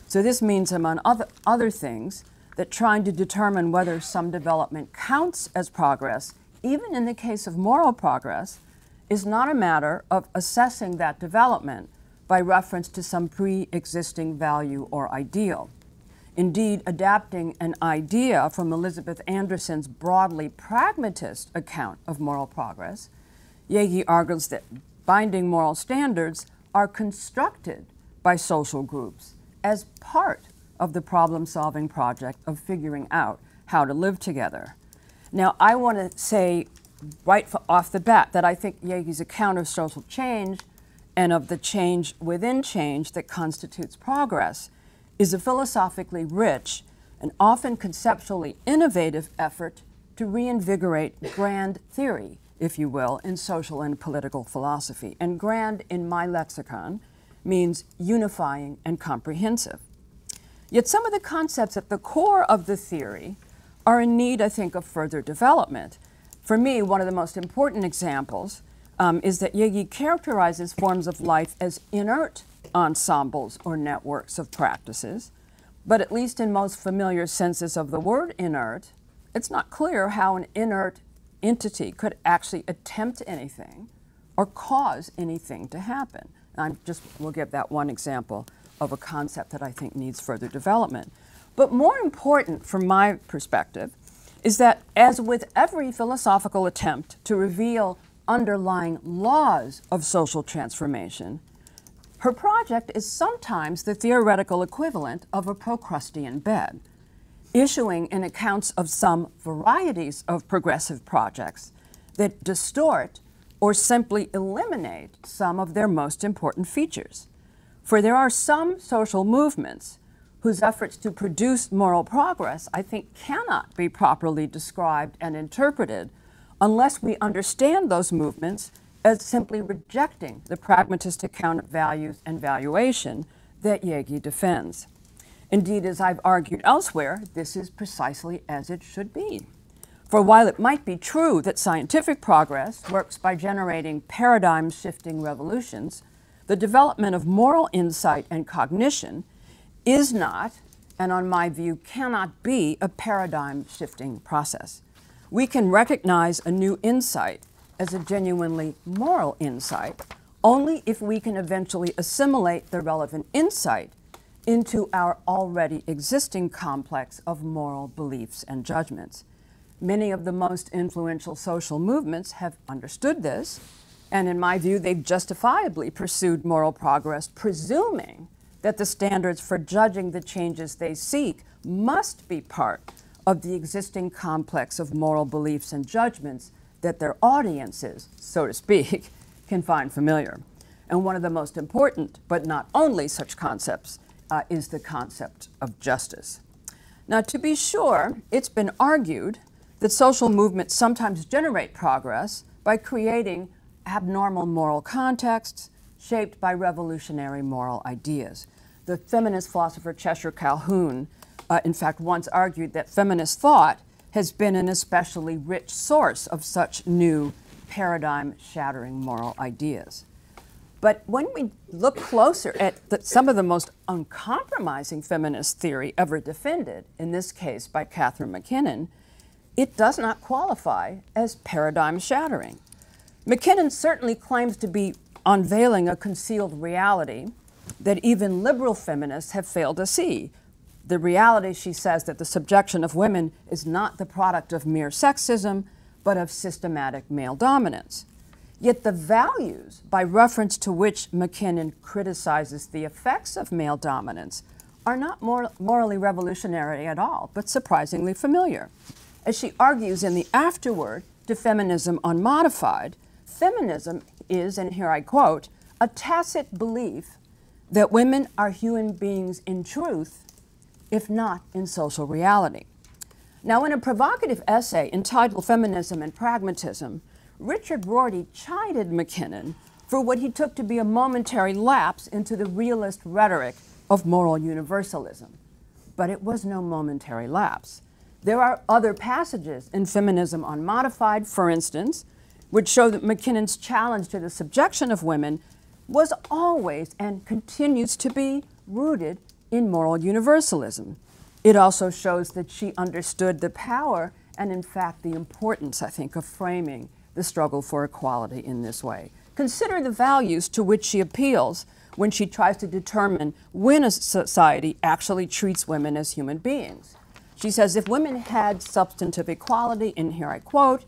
[SPEAKER 5] So this means, among other things, that trying to determine whether some development counts as progress, even in the case of moral progress, is not a matter of assessing that development by reference to some pre-existing value or ideal. Indeed, adapting an idea from Elizabeth Anderson's broadly pragmatist account of moral progress, Jaeggi argues that binding moral standards are constructed by social groups as part of the problem-solving project of figuring out how to live together. Now, I want to say right off the bat that I think Jaeggi's account of social change and of the change within change that constitutes progress is a philosophically rich and often conceptually innovative effort to reinvigorate grand theory, if you will, in social and political philosophy. And grand, in my lexicon, means unifying and comprehensive. Yet some of the concepts at the core of the theory are in need, I think, of further development. For me, one of the most important examples is that Jaeggi characterizes forms of life as inert ensembles or networks of practices, but at least in most familiar senses of the word inert, it's not clear how an inert entity could actually attempt anything or cause anything to happen. And we'll give that one example of a concept that I think needs further development. But more important from my perspective is that, as with every philosophical attempt to reveal underlying laws of social transformation, her project is sometimes the theoretical equivalent of a Procrustean bed, issuing in accounts of some varieties of progressive projects that distort or simply eliminate some of their most important features. For there are some social movements whose efforts to produce moral progress, I think, cannot be properly described and interpreted unless we understand those movements as simply rejecting the pragmatist account of values and valuation that Jaeggi defends. Indeed, as I've argued elsewhere, this is precisely as it should be. For while it might be true that scientific progress works by generating paradigm-shifting revolutions, the development of moral insight and cognition is not, and on my view cannot be, a paradigm-shifting process. We can recognize a new insight as a genuinely moral insight only if we can eventually assimilate the relevant insight into our already existing complex of moral beliefs and judgments. Many of the most influential social movements have understood this, and in my view, they've justifiably pursued moral progress, presuming that the standards for judging the changes they seek must be part of the existing complex of moral beliefs and judgments that their audiences, so to speak, can find familiar. And one of the most important, but not only such concepts, is the concept of justice. Now, to be sure, it's been argued that social movements sometimes generate progress by creating abnormal moral contexts shaped by revolutionary moral ideas. The feminist philosopher Cheshire Calhoun, in fact, once argued that feminist thought has been an especially rich source of such new paradigm-shattering moral ideas. But when we look closer at some of the most uncompromising feminist theory ever defended, in this case by Catherine MacKinnon, it does not qualify as paradigm-shattering. MacKinnon certainly claims to be unveiling a concealed reality that even liberal feminists have failed to see. The reality, she says, that the subjection of women is not the product of mere sexism, but of systematic male dominance. Yet the values by reference to which MacKinnon criticizes the effects of male dominance are not morally revolutionary at all, but surprisingly familiar. As she argues in the afterword to Feminism Unmodified, feminism is, and here I quote, a tacit belief that women are human beings in truth, if not in social reality. Now, in a provocative essay entitled Feminism and Pragmatism, Richard Rorty chided MacKinnon for what he took to be a momentary lapse into the realist rhetoric of moral universalism. But it was no momentary lapse. There are other passages in Feminism Unmodified, for instance, which show that MacKinnon's challenge to the subjection of women was always and continues to be rooted in moral universalism. It also shows that she understood the power and, in fact, the importance, I think, of framing the struggle for equality in this way. Consider the values to which she appeals when she tries to determine when a society actually treats women as human beings. She says if women had substantive equality, and here I quote,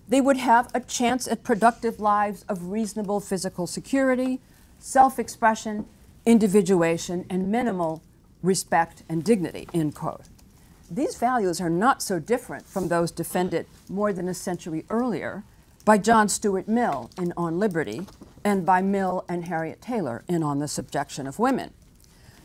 [SPEAKER 5] they would have a chance at productive lives of reasonable physical security, self-expression, individuation, and minimal respect and dignity, end quote. These values are not so different from those defended more than a century earlier by John Stuart Mill in On Liberty and by Mill and Harriet Taylor in On the Subjection of Women.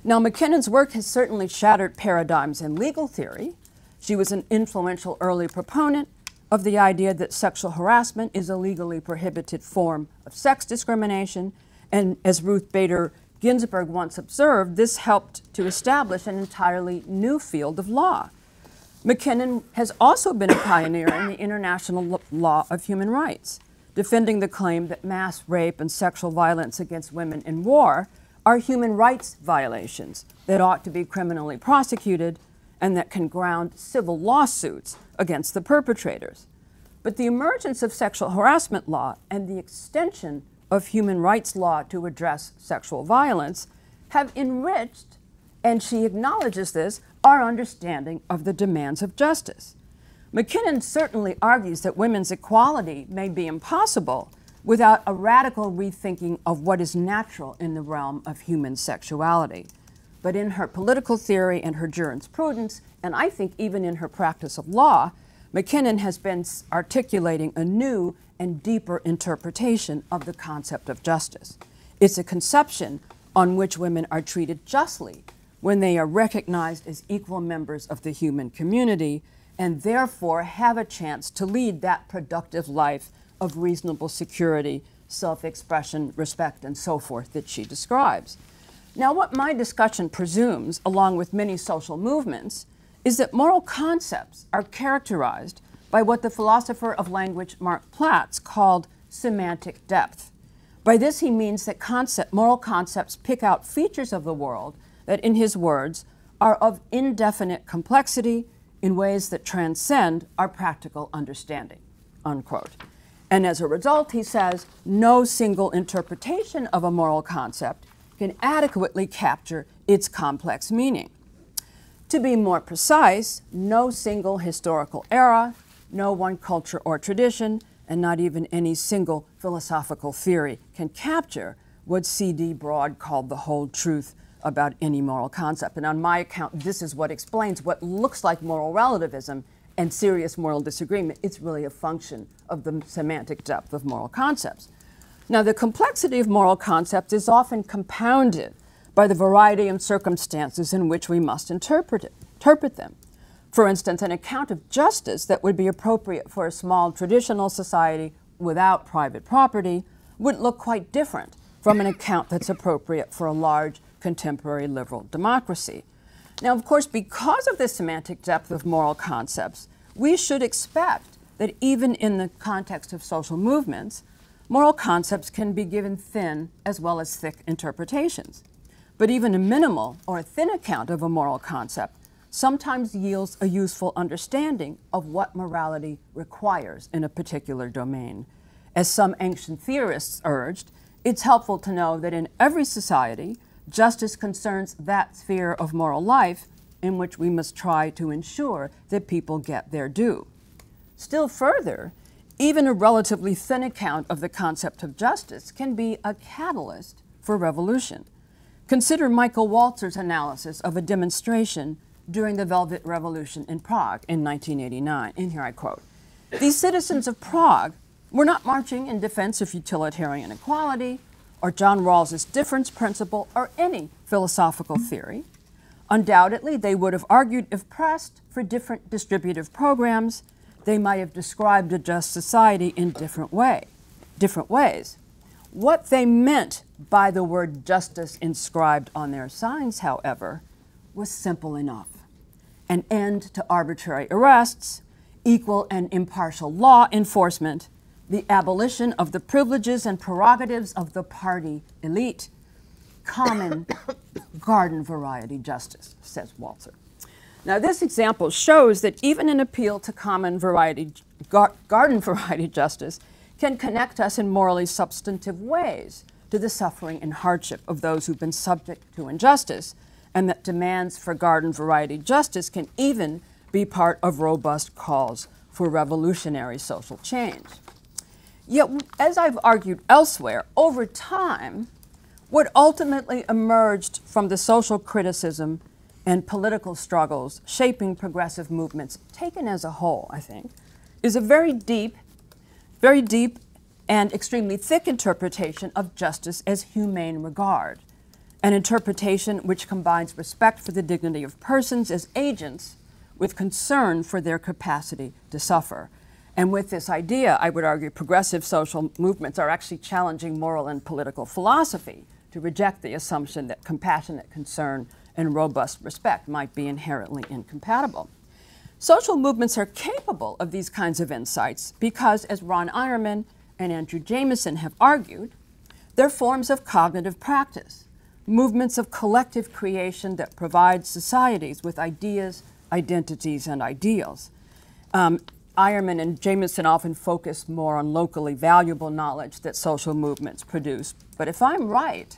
[SPEAKER 5] Now, Mackinnon's work has certainly shattered paradigms in legal theory. She was an influential early proponent of the idea that sexual harassment is a legally prohibited form of sex discrimination, and as Ruth Bader Ginsburg once observed, this helped to establish an entirely new field of law. Mackinnon has also been a pioneer in the international law of human rights, defending the claim that mass rape and sexual violence against women in war are human rights violations that ought to be criminally prosecuted and that can ground civil lawsuits against the perpetrators. But the emergence of sexual harassment law and the extension of human rights law to address sexual violence have enriched, and she acknowledges this, our understanding of the demands of justice. Mackinnon certainly argues that women's equality may be impossible without a radical rethinking of what is natural in the realm of human sexuality. But in her political theory and her jurisprudence, and I think even in her practice of law, Mackinnon has been articulating a new and deeper interpretation of the concept of justice. It's a conception on which women are treated justly when they are recognized as equal members of the human community and therefore have a chance to lead that productive life of reasonable security, self-expression, respect, and so forth that she describes. Now, what my discussion presumes, along with many social movements, is that moral concepts are characterized by what the philosopher of language Mark Platz called semantic depth. By this he means that moral concepts pick out features of the world that, in his words, are of indefinite complexity in ways that transcend our practical understanding, unquote. And as a result, he says, no single interpretation of a moral concept can adequately capture its complex meaning. To be more precise, no single historical era, no one culture or tradition, and not even any single philosophical theory can capture what C.D. Broad called the whole truth about any moral concept. And on my account, this is what explains what looks like moral relativism and serious moral disagreement. It's really a function of the semantic depth of moral concepts. Now, the complexity of moral concepts is often compounded by the variety and circumstances in which we must interpret them. For instance, an account of justice that would be appropriate for a small traditional society without private property would look quite different from an account that's appropriate for a large contemporary liberal democracy. Now, of course, because of the semantic depth of moral concepts, we should expect that even in the context of social movements, moral concepts can be given thin as well as thick interpretations. But even a minimal or a thin account of a moral concept sometimes yields a useful understanding of what morality requires in a particular domain. As some ancient theorists urged, it's helpful to know that in every society, justice concerns that sphere of moral life in which we must try to ensure that people get their due. Still further, even a relatively thin account of the concept of justice can be a catalyst for revolution. Consider Michael Walzer's analysis of a demonstration during the Velvet Revolution in Prague in 1989. And here I quote, "These citizens of Prague were not marching in defense of utilitarian equality or John Rawls's difference principle or any philosophical theory. Undoubtedly, they would have argued, if pressed, for different distributive programs. They might have described a just society in different ways. What they meant by the word justice inscribed on their signs, however, was simple enough. An end to arbitrary arrests, equal and impartial law enforcement, the abolition of the privileges and prerogatives of the party elite, common garden variety justice," says Walzer. Now, this example shows that even an appeal to common variety, garden variety justice can connect us in morally substantive ways to the suffering and hardship of those who've been subject to injustice, and that demands for garden variety justice can even be part of robust calls for revolutionary social change. Yet, as I've argued elsewhere, over time, what ultimately emerged from the social criticism and political struggles shaping progressive movements, taken as a whole, I think, is a very deep and extremely thick interpretation of justice as humane regard, an interpretation which combines respect for the dignity of persons as agents with concern for their capacity to suffer. And with this idea, I would argue progressive social movements are actually challenging moral and political philosophy to reject the assumption that compassionate concern and robust respect might be inherently incompatible. Social movements are capable of these kinds of insights because, as Ron Eierman and Andrew Jameson have argued, they're forms of cognitive practice, movements of collective creation that provide societies with ideas, identities, and ideals. Eierman and Jameson often focus more on locally valuable knowledge that social movements produce. But if I'm right,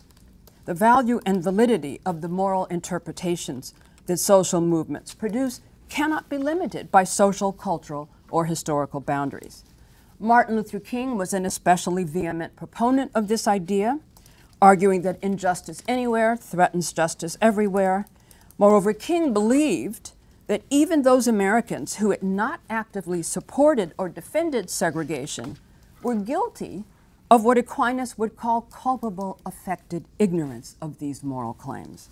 [SPEAKER 5] the value and validity of the moral interpretations that social movements produce cannot be limited by social, cultural, or historical boundaries. Martin Luther King was an especially vehement proponent of this idea, arguing that injustice anywhere threatens justice everywhere. Moreover, King believed that even those Americans who had not actively supported or defended segregation were guilty of what Aquinas would call culpable affected ignorance of these moral claims.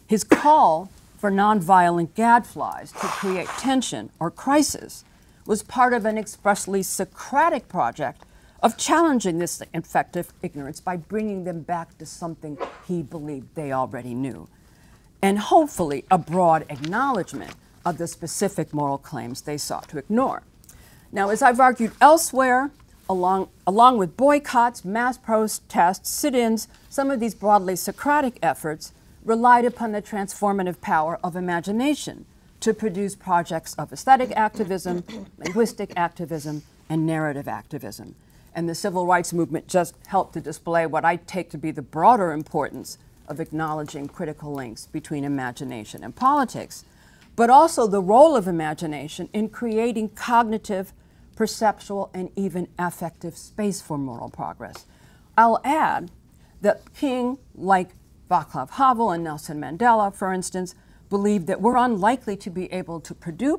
[SPEAKER 5] His call for nonviolent gadflies to create tension or crisis was part of an expressly Socratic project of challenging this effective ignorance by bringing them back to something he believed they already knew, and hopefully a broad acknowledgement of the specific moral claims they sought to ignore. Now, as I've argued elsewhere, along with boycotts, mass protests, sit-ins, some of these broadly Socratic efforts relied upon the transformative power of imagination to produce projects of aesthetic activism, linguistic activism, and narrative activism. And the civil rights movement just helped to display what I take to be the broader importance of acknowledging critical links between imagination and politics, but also the role of imagination in creating cognitive, perceptual, and even affective space for moral progress. I'll add that King, like Václav Havel and Nelson Mandela, for instance, believed that we're unlikely to be able to pursue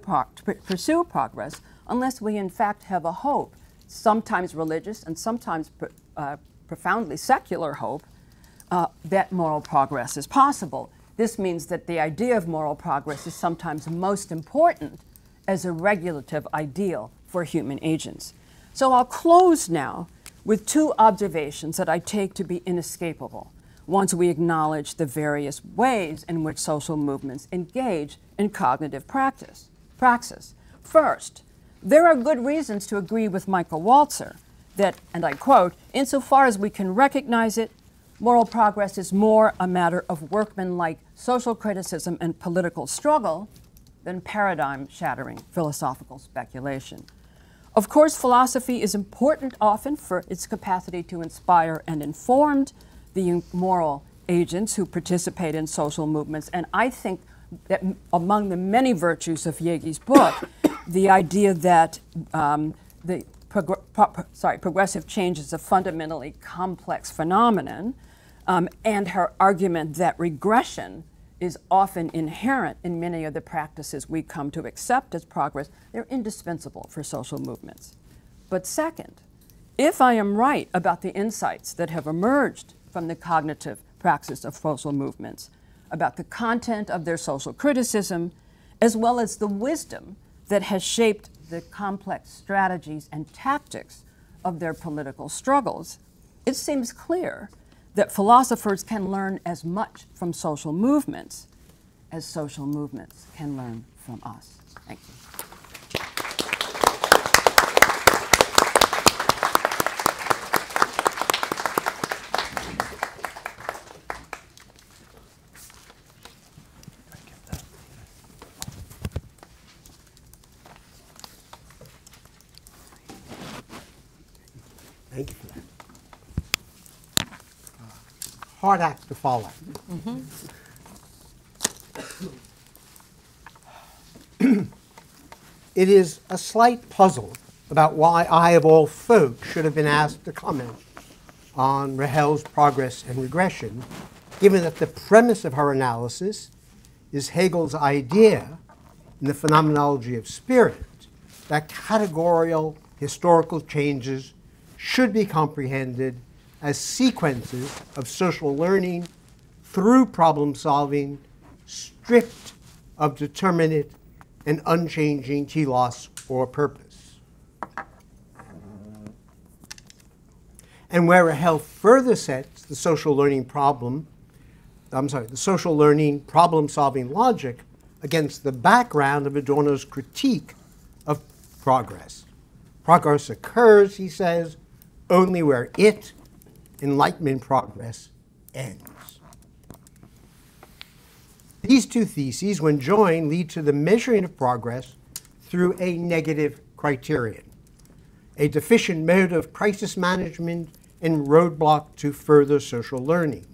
[SPEAKER 5] progress unless we in fact have a hope, sometimes religious and sometimes profoundly secular hope, that moral progress is possible. This means that the idea of moral progress is sometimes most important as a regulative ideal for human agents. So I'll close now with two observations that I take to be inescapable once we acknowledge the various ways in which social movements engage in cognitive praxis. First, there are good reasons to agree with Michael Walzer that, and I quote, "Insofar as we can recognize it, moral progress is more a matter of workmanlike social criticism and political struggle than paradigm-shattering philosophical speculation." Of course, philosophy is important often for its capacity to inspire and inform the moral agents who participate in social movements. And I think that among the many virtues of Jaeggi's book, the idea that progressive change is a fundamentally complex phenomenon, and her argument that regression is often inherent in many of the practices we come to accept as progress, they're indispensable for social movements. But second, if I am right about the insights that have emerged from the cognitive praxis of social movements, about the content of their social criticism, as well as the wisdom that has shaped the complex strategies and tactics of their political struggles, it seems clear that philosophers can learn as much from social movements as social movements can learn from us. Thank you.
[SPEAKER 3] Thank you for that.
[SPEAKER 4] hard act to follow. It is a slight puzzle about why I, of all folk, should have been asked to comment on Rahel's Progress and Regression, given that the premise of her analysis is Hegel's idea in the phenomenology of spirit that categorical historical changes should be comprehended as sequences of social learning through problem solving, stripped of determinate and unchanging telos or purpose. And where Rahel further sets the social learning problem solving logic against the background of Adorno's critique of progress. Progress occurs, he says, only where it, Enlightenment progress, ends. These two theses, when joined, lead to the measuring of progress through a negative criterion, a deficient mode of crisis management and roadblock to further social learning.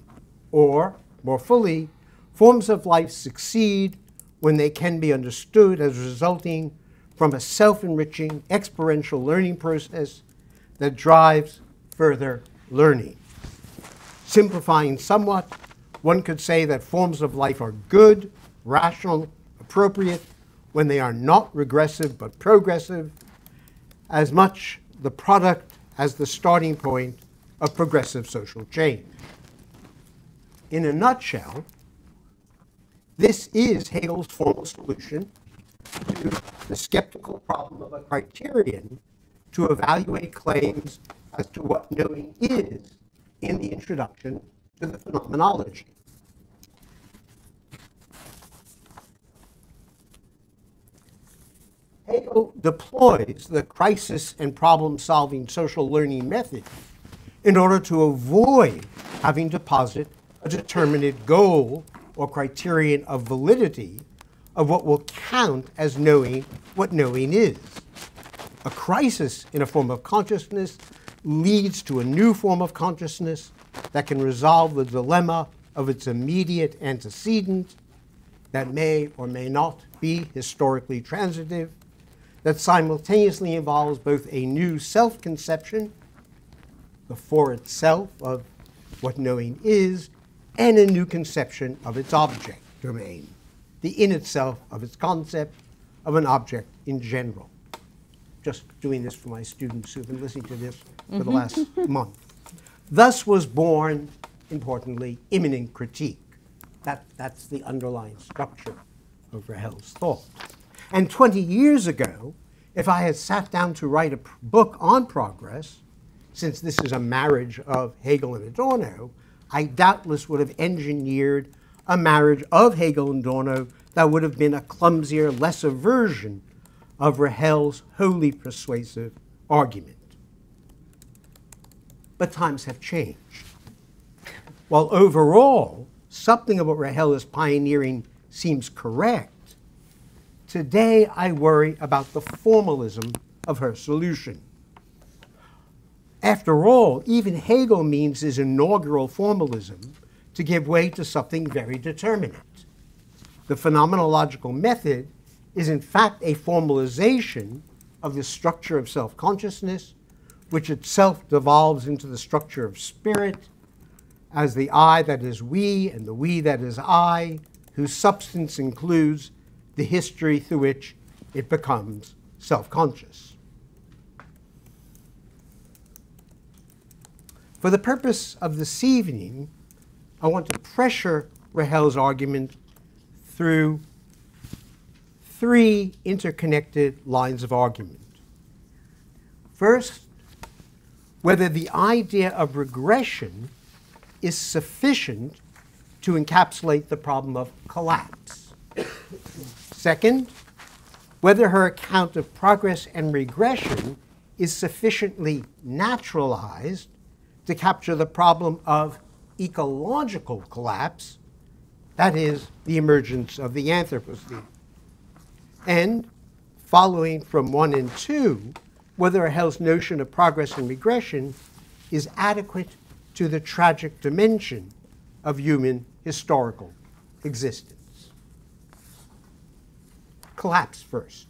[SPEAKER 4] Or, more fully, forms of life succeed when they can be understood as resulting from a self-enriching experiential learning process that drives further learning. Simplifying somewhat, one could say that forms of life are good, rational, appropriate, when they are not regressive but progressive, as much the product as the starting point of progressive social change. In a nutshell, this is Hegel's formal solution to the skeptical problem of a criterion to evaluate claims as to what knowing is in the introduction to the phenomenology. Hegel deploys the crisis and problem-solving social learning method in order to avoid having to posit a determinate goal or criterion of validity of what will count as knowing what knowing is. A crisis in a form of consciousness leads to a new form of consciousness that can resolve the dilemma of its immediate antecedent that may or may not be historically transitive, that simultaneously involves both a new self-conception, the for itself of what knowing is, and a new conception of its object domain, the in itself of its concept of an object in general. Just doing this for my students who've been listening to this for the last month. Thus was born, importantly, immanent critique. That's the underlying structure of Rahel's thought. And 20 years ago, if I had sat down to write a book on progress, since this is a marriage of Hegel and Adorno, I doubtless would have engineered a marriage of Hegel and Adorno that would have been a clumsier, lesser version of Rahel's wholly persuasive argument. But times have changed. While overall, something of what Rahel is pioneering seems correct, today I worry about the formalism of her solution. After all, even Hegel means his inaugural formalism to give way to something very determinate. The phenomenological method is in fact a formalization of the structure of self-consciousness, which itself devolves into the structure of spirit as the I that is we and the we that is I, whose substance includes the history through which it becomes self-conscious. For the purpose of this evening, I want to pressure Rahel's argument through three interconnected lines of argument. First, whether the idea of regression is sufficient to encapsulate the problem of collapse. Second, whether her account of progress and regression is sufficiently naturalized to capture the problem of ecological collapse, that is, the emergence of the Anthropocene. And, following from 1 and 2, whether Rahel's notion of progress and regression is adequate to the tragic dimension of human historical existence. Collapse first.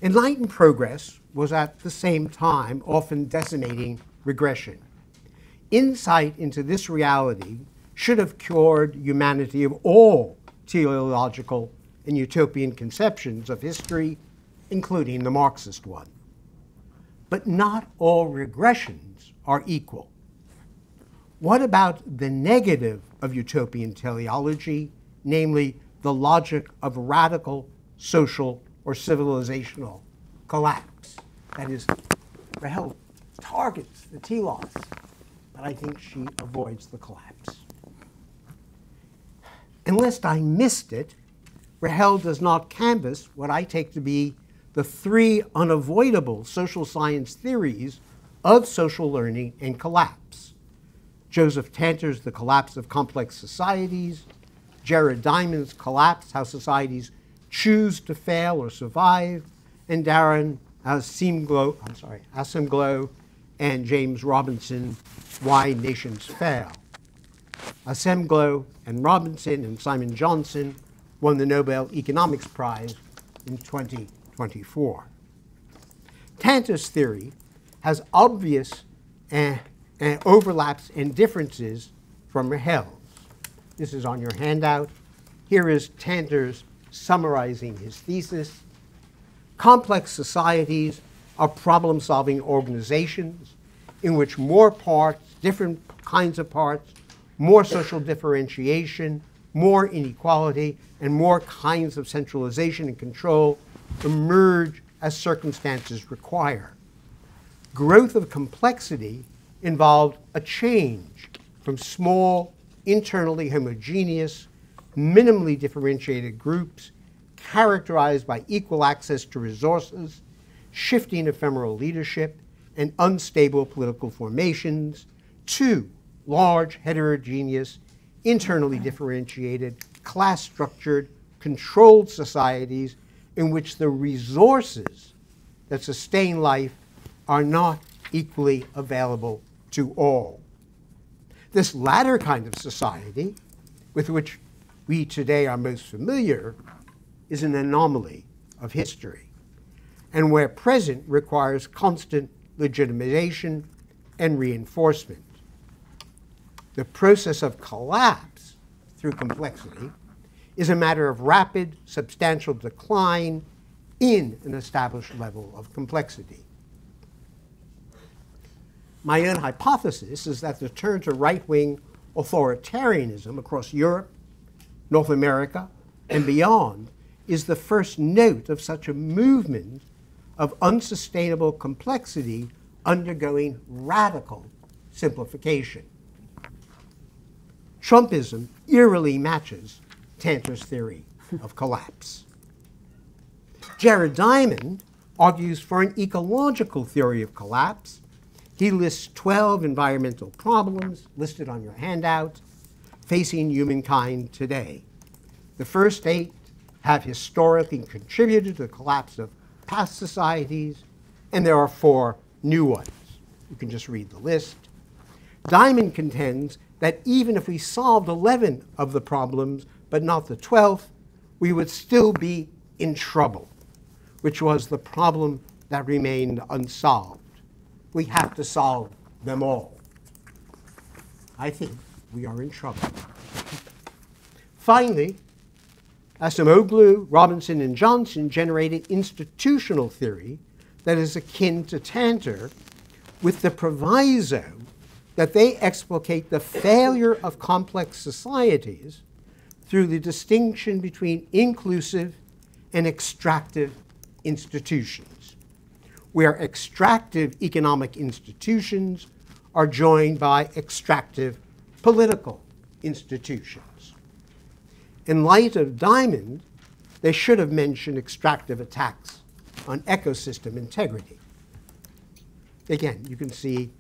[SPEAKER 4] Enlightened progress was at the same time often decimating regression. Insight into this reality should have cured humanity of all teleological and utopian conceptions of history, including the Marxist one. But not all regressions are equal. What about the negative of utopian teleology, namely the logic of radical social or civilizational collapse? That is, Rahel targets the telos, but I think she avoids the collapse. Unless I missed it, Rahel does not canvass what I take to be the three unavoidable social science theories of social learning and collapse. Joseph Tanter's The Collapse of Complex Societies, Jared Diamond's Collapse, How Societies Choose to Fail or Survive, and Darren Asimglo and James Robinson, Why Nations Fail. Asimglo and Robinson and Simon Johnson won the Nobel Economics Prize in 2024. Tanter's theory has obvious overlaps and differences from Rahel's. This is on your handout. Here is Tanter's summarizing his thesis. Complex societies are problem-solving organizations in which more parts, different kinds of parts, more social differentiation, more inequality, and more kinds of centralization and control emerge as circumstances require. Growth of complexity involved a change from small, internally homogeneous, minimally differentiated groups characterized by equal access to resources, shifting ephemeral leadership, and unstable political formations, to large, heterogeneous, internally differentiated, class-structured, controlled societies in which the resources that sustain life are not equally available to all. This latter kind of society, with which we today are most familiar, is an anomaly of history, and where present requires constant legitimization and reinforcement. The process of collapse through complexity is a matter of rapid, substantial decline in an established level of complexity. My own hypothesis is that the turn to right-wing authoritarianism across Europe, North America, and beyond is the first note of such a movement of unsustainable complexity undergoing radical simplification. Trumpism eerily matches Tanter's theory of collapse. Jared Diamond argues for an ecological theory of collapse. He lists 12 environmental problems listed on your handout facing humankind today. The first 8 have historically contributed to the collapse of past societies, and there are 4 new ones. You can just read the list. Diamond contends that even if we solved 11 of the problems, but not the 12th, we would still be in trouble, which was the problem that remained unsolved. We have to solve them all. I think we are in trouble. Finally, Acemoglu, Robinson, and Johnson generated institutional theory that is akin to Tanter, with the proviso that they explicate the failure of complex societies through the distinction between inclusive and extractive institutions, where extractive economic institutions are joined by extractive political institutions. In light of Diamond, they should have mentioned extractive attacks on ecosystem integrity. Again, you can see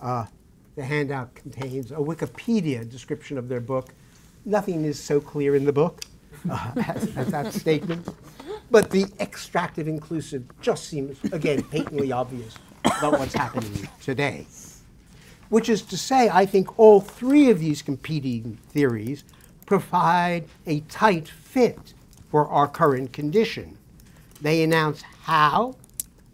[SPEAKER 4] the handout contains a Wikipedia description of their book. Nothing is so clear in the book as that statement, but the extractive inclusive just seems, again, patently obvious about what's happening today. Which is to say, I think all three of these competing theories provide a tight fit for our current condition. They announce how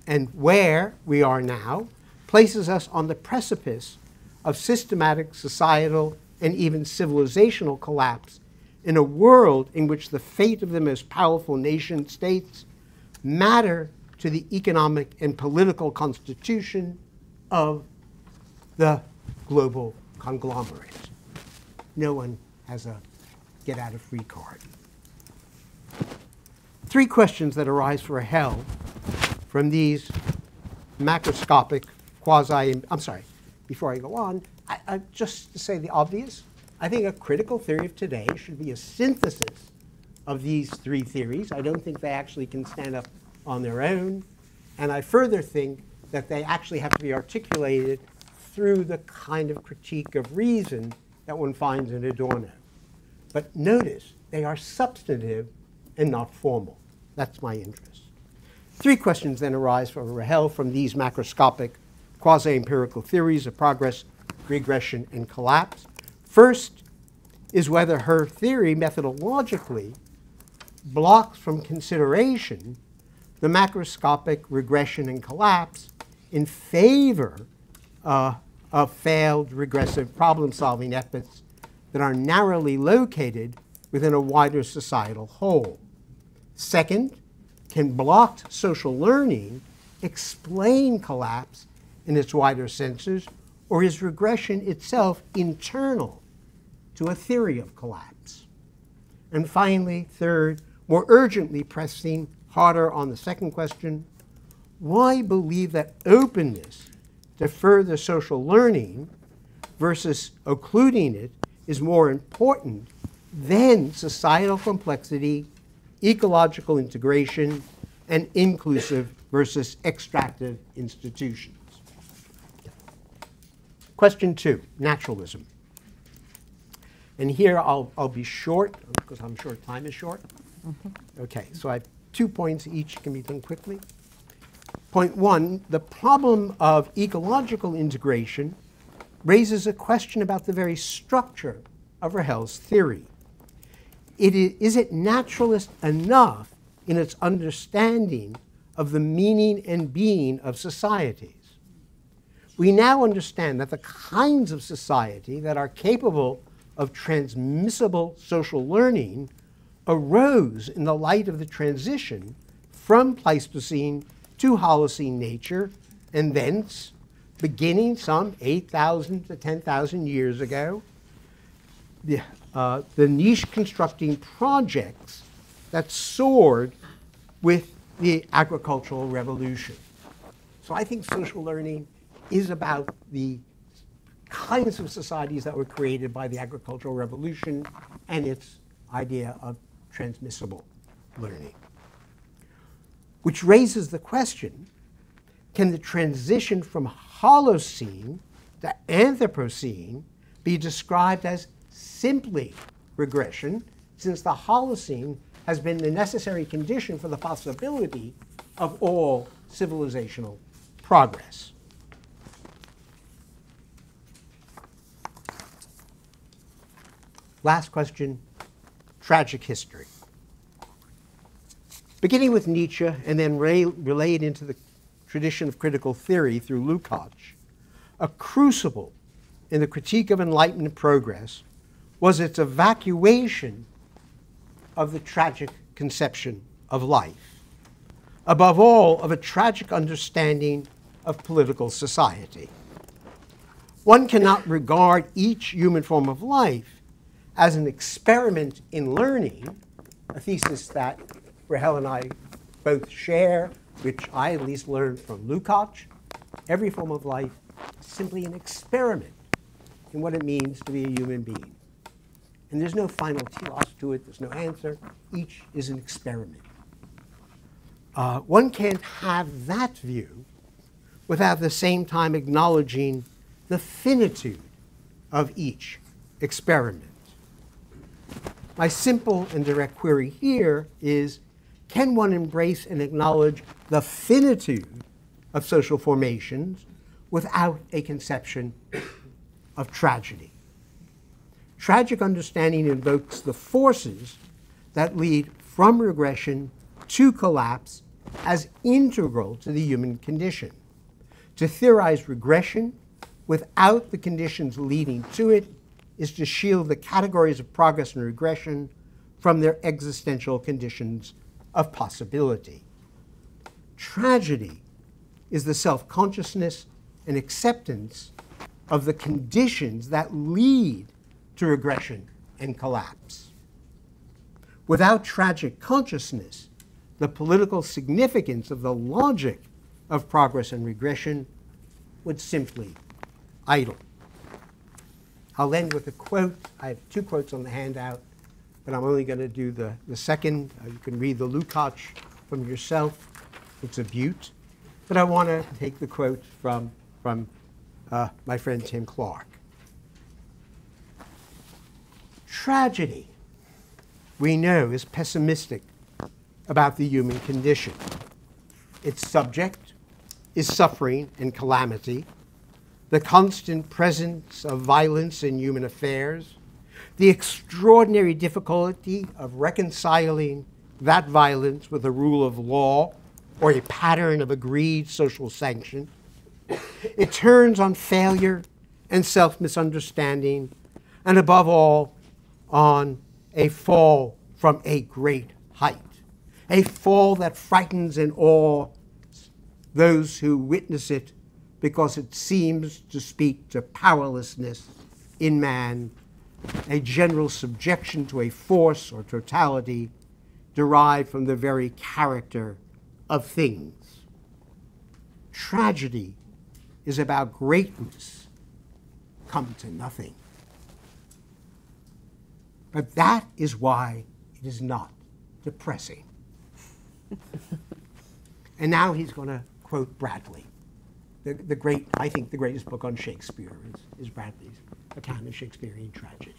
[SPEAKER 4] and where we are now, places us on the precipice of systematic, societal, and even civilizational collapse in a world in which the fate of the most powerful nation states matter to the economic and political constitution of the global conglomerate. No one has a get-out-of-free card. Three questions that arise for Rahel from these macroscopic before I go on, just to say the obvious, I think a critical theory of today should be a synthesis of these three theories. I don't think they actually can stand up on their own. And I further think that they actually have to be articulated through the kind of critique of reason that one finds in Adorno. But notice, they are substantive and not formal. That's my interest. Three questions then arise for Rahel from these macroscopic quasi-empirical theories of progress, regression, and collapse. First is whether her theory methodologically blocks from consideration the macroscopic regression and collapse in favor of failed regressive problem-solving efforts that are narrowly located within a wider societal whole. Second, can blocked social learning explain collapse in its wider senses, or is regression itself internal to a theory of collapse? And finally, third, more urgently pressing harder on the second question, why believe that openness to further social learning versus occluding it is more important than societal complexity, ecological integration, and inclusive versus extractive institutions? Question 2, naturalism. And here I'll be short, because I'm sure time is short. Okay, so I have 2 points, each can be done quickly. Point 1, the problem of ecological integration raises a question about the very structure of Rahel's theory. Is it naturalist enough in its understanding of the meaning and being of societies? We now understand that the kinds of society that are capable of transmissible social learning arose in the light of the transition from Pleistocene to Holocene nature, and thence, beginning some 8,000 to 10,000 years ago, the niche constructing projects that soared with the agricultural revolution. So I think social learning is about the kinds of societies that were created by the agricultural revolution and its idea of transmissible learning. Which raises the question, can the transition from Holocene to Anthropocene be described as simply regression, since the Holocene has been the necessary condition for the possibility of all civilizational progress? Last question, tragic history. Beginning with Nietzsche and then relayed into the tradition of critical theory through Lukács, a crucible in the critique of Enlightenment progress was its evacuation of the tragic conception of life, above all, of a tragic understanding of political society. One cannot regard each human form of life as an experiment in learning, a thesis that Rahel and I both share, which I at least learned from Lukács. Every form of life is simply an experiment in what it means to be a human being. And there's no final telos to it, there's no answer. Each is an experiment. One can't have that view without at the same time acknowledging the finitude of each experiment. My simple and direct query here is, can one embrace and acknowledge the finitude of social formations without a conception of tragedy. Tragic understanding invokes the forces that lead from regression to collapse as integral to the human condition. To theorize regression without the conditions leading to it is to shield the categories of progress and regression from their existential conditions of possibility. Tragedy is the self-consciousness and acceptance of the conditions that lead to regression and collapse. Without tragic consciousness, the political significance of the logic of progress and regression would simply idle. I'll end with a quote. I have two quotes on the handout, but I'm only going to do the second. You can read the Lukács from yourself. It's a beaut. But I want to take the quote from my friend Tim Clark. Tragedy, we know, is pessimistic about the human condition. Its subject is suffering and calamity, the constant presence of violence in human affairs, the extraordinary difficulty of reconciling that violence with a rule of law or a pattern of agreed social sanction. It turns on failure and self-misunderstanding, and above all, on a fall from a great height, a fall that frightens and awes those who witness it because it seems to speak to powerlessness in man, a general subjection to a force or totality derived from the very character of things. Tragedy is about greatness come to nothing. But that is why it is not depressing. And now he's going to quote Bradley. The great, I think the greatest book on Shakespeare is Bradley's account of Shakespearean tragedy.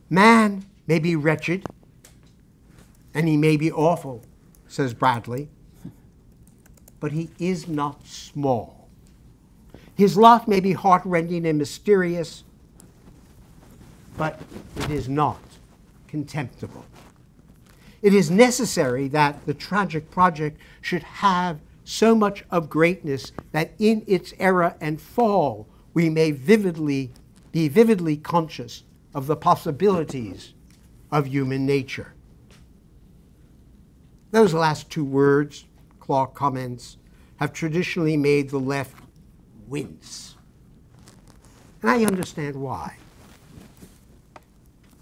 [SPEAKER 4] Man may be wretched, and he may be awful, says Bradley, but he is not small. His lot may be heart-rending and mysterious, but it is not contemptible. It is necessary that the tragic project should have so much of greatness that in its era and fall we may be vividly conscious of the possibilities of human nature. Those last two words, Clark comments, have traditionally made the left wince. And I understand why.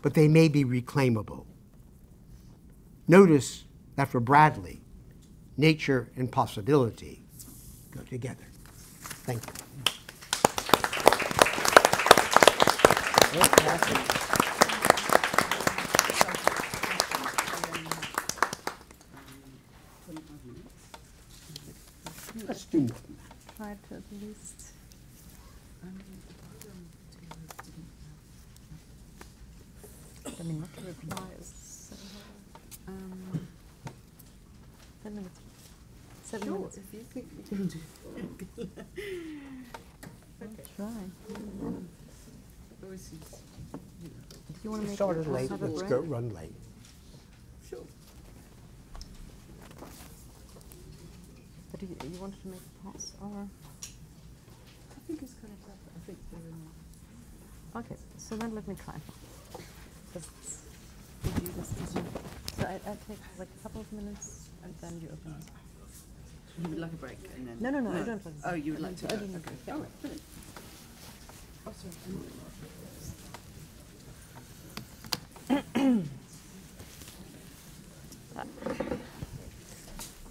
[SPEAKER 4] But they may be reclaimable. Notice that for Bradley, nature and possibility go together. Thank you. Let's do more than that.
[SPEAKER 1] Try to at least. I mean, not to reply is 10 minutes. 7 minutes.
[SPEAKER 2] If you think we can do it.
[SPEAKER 1] I'll try.
[SPEAKER 2] Always is,
[SPEAKER 1] Do you want to make
[SPEAKER 4] Started
[SPEAKER 1] a
[SPEAKER 4] late,
[SPEAKER 1] have a
[SPEAKER 4] let's
[SPEAKER 1] break?
[SPEAKER 4] go run late.
[SPEAKER 2] sure.
[SPEAKER 1] But you wanted to make a pause, or?
[SPEAKER 2] I think it's kind of I think they're in.
[SPEAKER 1] Okay, so then let me try. Just give you this easier. So I take like a couple of minutes and then you open it.
[SPEAKER 2] You would like a break and then.
[SPEAKER 1] No, I don't like
[SPEAKER 2] Oh, you would like to.
[SPEAKER 1] I don't
[SPEAKER 2] Okay.
[SPEAKER 1] yeah.
[SPEAKER 2] All right. Brilliant. Oh, sorry.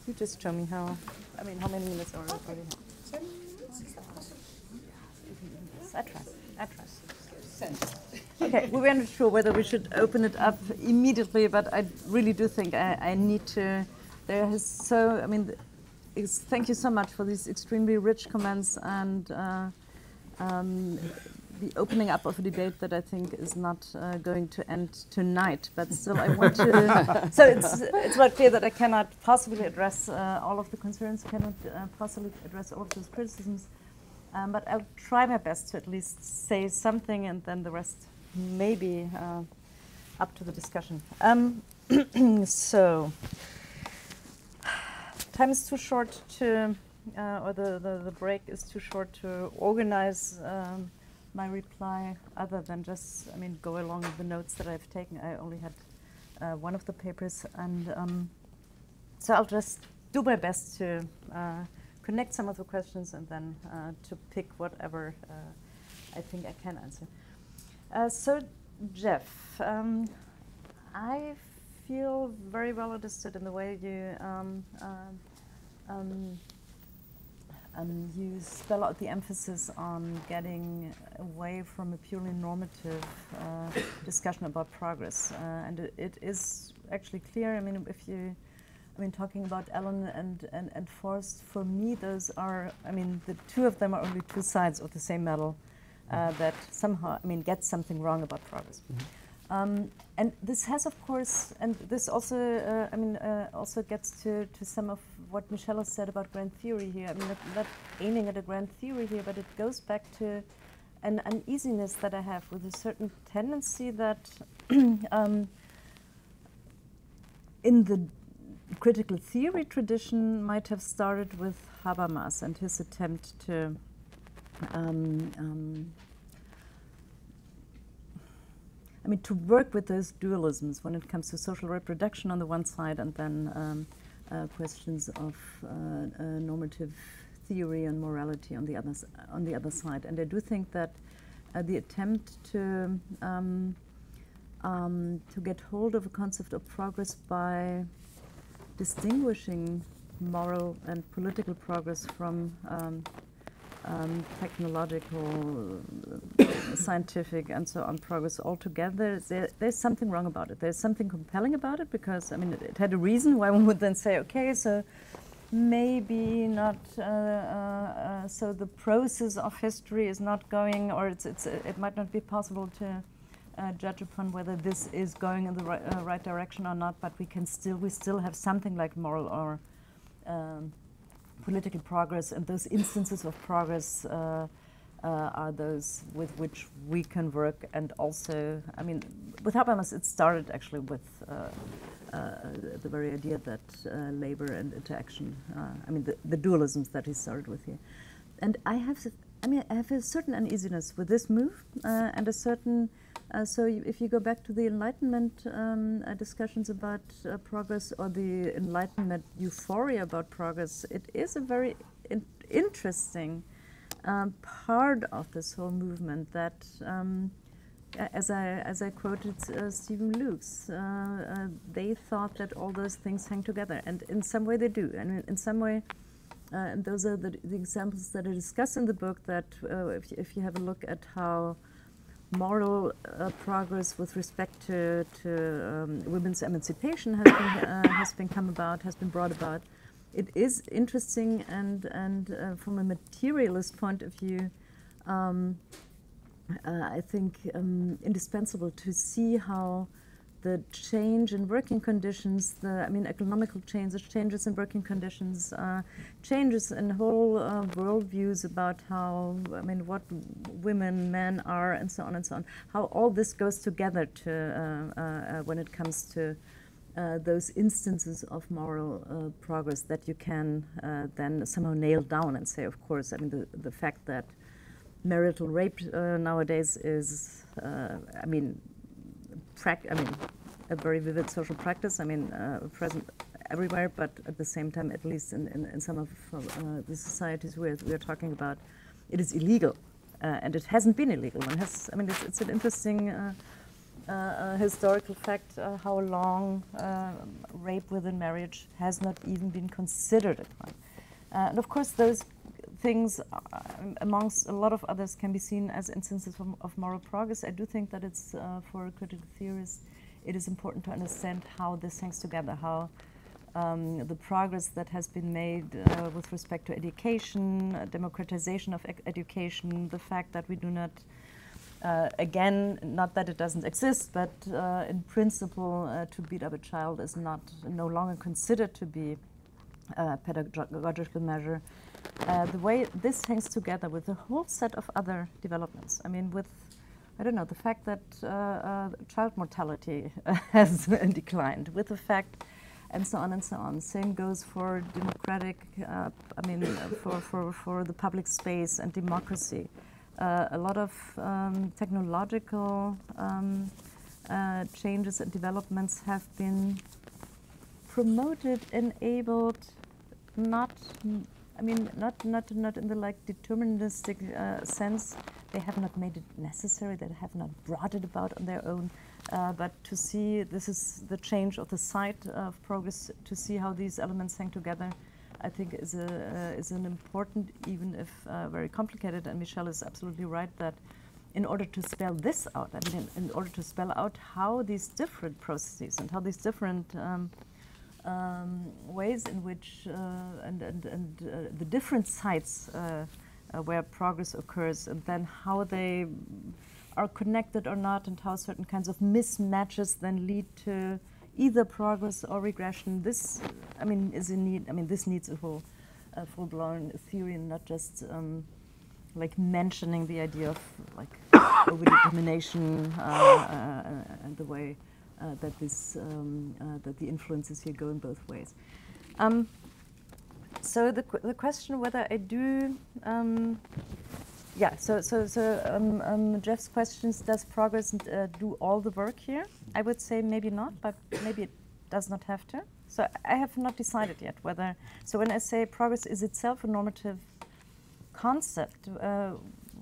[SPEAKER 1] You just show me how many minutes are already have.
[SPEAKER 2] 10 minutes.
[SPEAKER 1] I try. Okay, we weren't sure whether we should open it up immediately, but I really do think I need to. Thank you so much for these extremely rich comments, and the opening up of a debate that I think is not going to end tonight, but still I want to. So it's not clear that I cannot possibly address all of the concerns, cannot possibly address all of those criticisms, but I'll try my best to at least say something, and then the rest may be up to the discussion. So time is too short to. Or the break is too short to organize my reply other than just, go along with the notes that I've taken. I only had one of the papers, and so I'll just do my best to connect some of the questions and then to pick whatever I think I can answer. So, Jeff, I feel very well understood in the way you spell out the emphasis on getting away from a purely normative discussion about progress. And it is actually clear, if you, talking about Ellen and Forrest, for me, those are, the two of them are only two sides of the same medal that somehow, get something wrong about progress. And this has, of course, and this also, also gets to some of what Michele said about grand theory here. Not aiming at a grand theory here, but it goes back to an uneasiness that I have with a certain tendency that in the critical theory tradition might have started with Habermas and his attempt to to work with those dualisms when it comes to social reproduction on the one side, and then questions of normative theory and morality on the other side. And I do think that the attempt to get hold of a concept of progress by distinguishing moral and political progress from technological, scientific, and so on progress altogether, there's something wrong about it. There's something compelling about it because, it had a reason why one would then say, okay, so maybe not, so the process of history is not going, or it might not be possible to judge upon whether this is going in the right direction or not, but we still have something like moral or political progress, and those instances of progress are those with which we can work. And also, with Habermas, it started actually with the very idea that labor and interaction, the dualisms that he started with here. And I have a certain uneasiness with this move, and a certain, if you go back to the Enlightenment discussions about progress, or the Enlightenment euphoria about progress, it is a very interesting part of this whole movement that, as I quoted Stephen Luke's, they thought that all those things hang together, and in some way they do, and in some way. And those are the examples that are discussed in the book, that if you have a look at how moral progress with respect to women's emancipation has been brought about, it is interesting, and from a materialist point of view, I think indispensable to see how the change in working conditions, economical changes in working conditions, changes in whole worldviews about how, what women, men are, and so on, how all this goes together to when it comes to those instances of moral progress that you can then somehow nail down and say, of course, the fact that marital rape nowadays is, a very vivid social practice, present everywhere, but at the same time, at least in some of the societies we are talking about, it is illegal, and it hasn't been illegal. It's an interesting historical fact how long rape within marriage has not even been considered a crime. And of course, those things, amongst a lot of others, can be seen as instances of moral progress. I do think that it's, for critical theorists, it is important to understand how this hangs together, how the progress that has been made with respect to education, democratization of education, the fact that we do not Again, not that it doesn't exist, but in principle, to beat up a child is no longer considered to be a pedagogical measure. The way this hangs together with a whole set of other developments, I mean, with, I don't know, the fact that child mortality has declined, with the fact, and so on and so on. Same goes for democratic, I mean, for the public space and democracy. A lot of technological changes and developments have been promoted, enabled, not in the like deterministic sense. They have not made it necessary. They have not brought it about on their own. But to see this is the change of the site of progress. To see how these elements hang together, I think is an important, even if very complicated. And Michele is absolutely right that in order to spell this out, I mean, in order to spell out how these different processes and how these different ways in which the different sites where progress occurs, and then how they are connected or not, and how certain kinds of mismatches then lead to either progress or regression. This, I mean, is in need. I mean, this needs a whole full-blown theory, and not just like mentioning the idea of like overdetermination and the way that this that the influences here go in both ways. So the question whether I do, Jeff's questions: does progress do all the work here? I would say maybe not, but maybe it does not have to. So I have not decided yet whether. So when I say progress is itself a normative concept,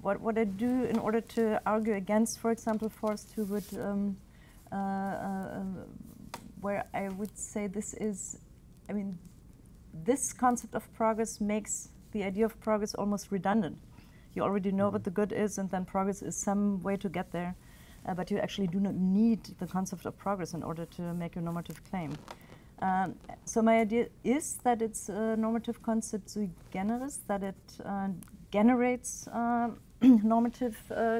[SPEAKER 1] what I do in order to argue against, for example, Forrest, who would, where I would say this is, I mean, this concept of progress makes the idea of progress almost redundant. You already know what the good is, and then progress is some way to get there, but you actually do not need the concept of progress in order to make a normative claim. So my idea is that it's a normative concept sui generis, that it generates normative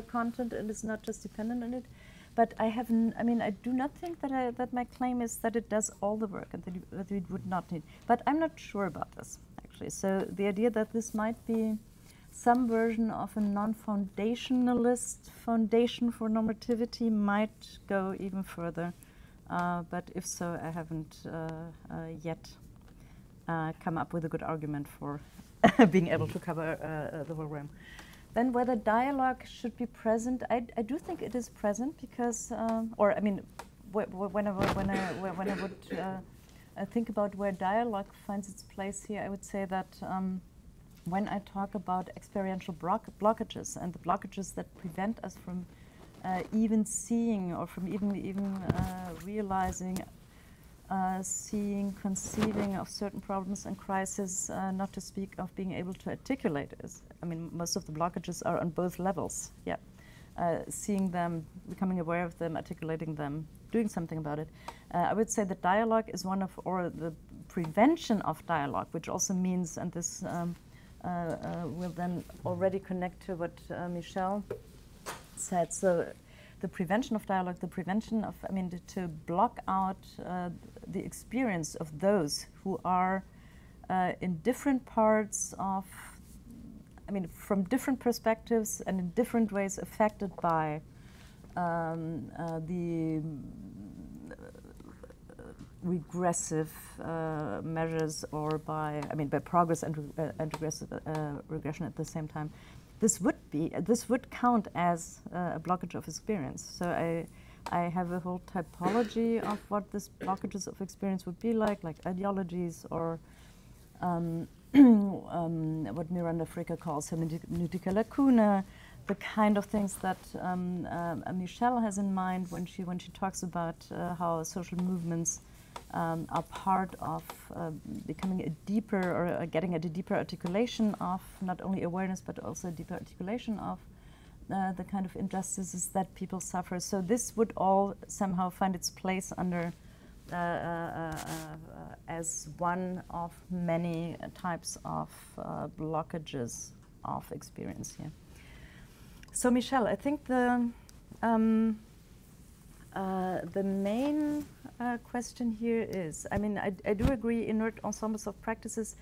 [SPEAKER 1] content and is not just dependent on it. But I haven't. I mean, I do not think that that my claim is that it does all the work and that it would not need. But I'm not sure about this actually. So the idea that this might be some version of a non-foundationalist foundation for normativity might go even further. But if so, I haven't yet come up with a good argument for being able to cover the whole realm. Then whether dialogue should be present, I do think it is present because, or I mean, when I would think about where dialogue finds its place here, I would say that when I talk about experiential blockages and the blockages that prevent us from even seeing or from even realizing, seeing, conceiving of certain problems and crises, not to speak of being able to articulate it. I mean, most of the blockages are on both levels, yeah. Seeing them, becoming aware of them, articulating them, doing something about it. I would say that dialogue is one of, or the prevention of dialogue, which also means, and this will then already connect to what Michele said. So the prevention of dialogue, the prevention of, I mean, to block out the experience of those who are in different parts of, I mean, from different perspectives and in different ways affected by the regressive measures, or by, I mean, by progress and regressive regression at the same time. This would count as a blockage of experience. So I have a whole typology of what this blockages of experience would be like ideologies, or what Miranda Fricker calls hermeneutica lacuna, the kind of things that Michele has in mind when she talks about how social movements are part of becoming a deeper, or getting at a deeper articulation of not only awareness but also a deeper articulation of the kind of injustices that people suffer. So this would all somehow find its place under as one of many types of blockages of experience here. So Michele, I think the main question here is, I mean, I do agree inert ensembles of practices.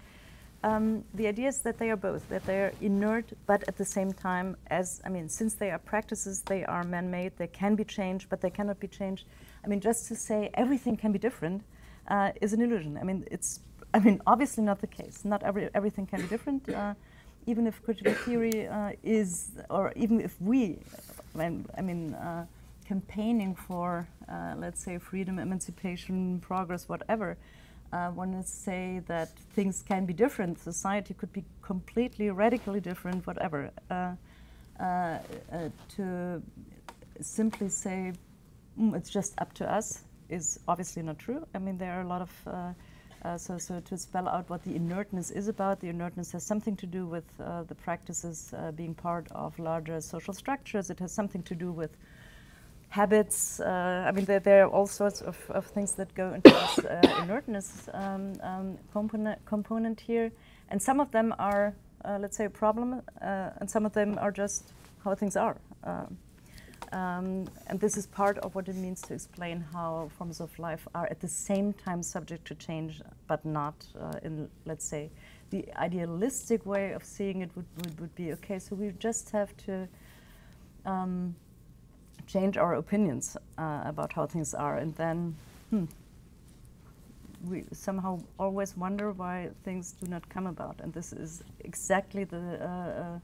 [SPEAKER 1] The idea is that they are both, that they are inert, but at the same time, since they are practices, they are man-made, they can be changed, but they cannot be changed. I mean, just to say everything can be different is an illusion. I mean, it's, obviously not the case. Not everything can be different. Even if critical theory is, or even if we, campaigning for, let's say, freedom, emancipation, progress, whatever, want to say that things can be different. Society could be completely, radically different, whatever. To simply say, it's just up to us is obviously not true. I mean, there are a lot of, so to spell out what the inertness is about, the inertness has something to do with the practices being part of larger social structures. It has something to do with habits. There are all sorts of things that go into this inertness component here. And some of them are, let's say, a problem, and some of them are just how things are. And this is part of what it means to explain how forms of life are at the same time subject to change, but not in, let's say, the idealistic way of seeing it would be, okay, so we just have to change our opinions about how things are, and then we somehow always wonder why things do not come about. And this is exactly the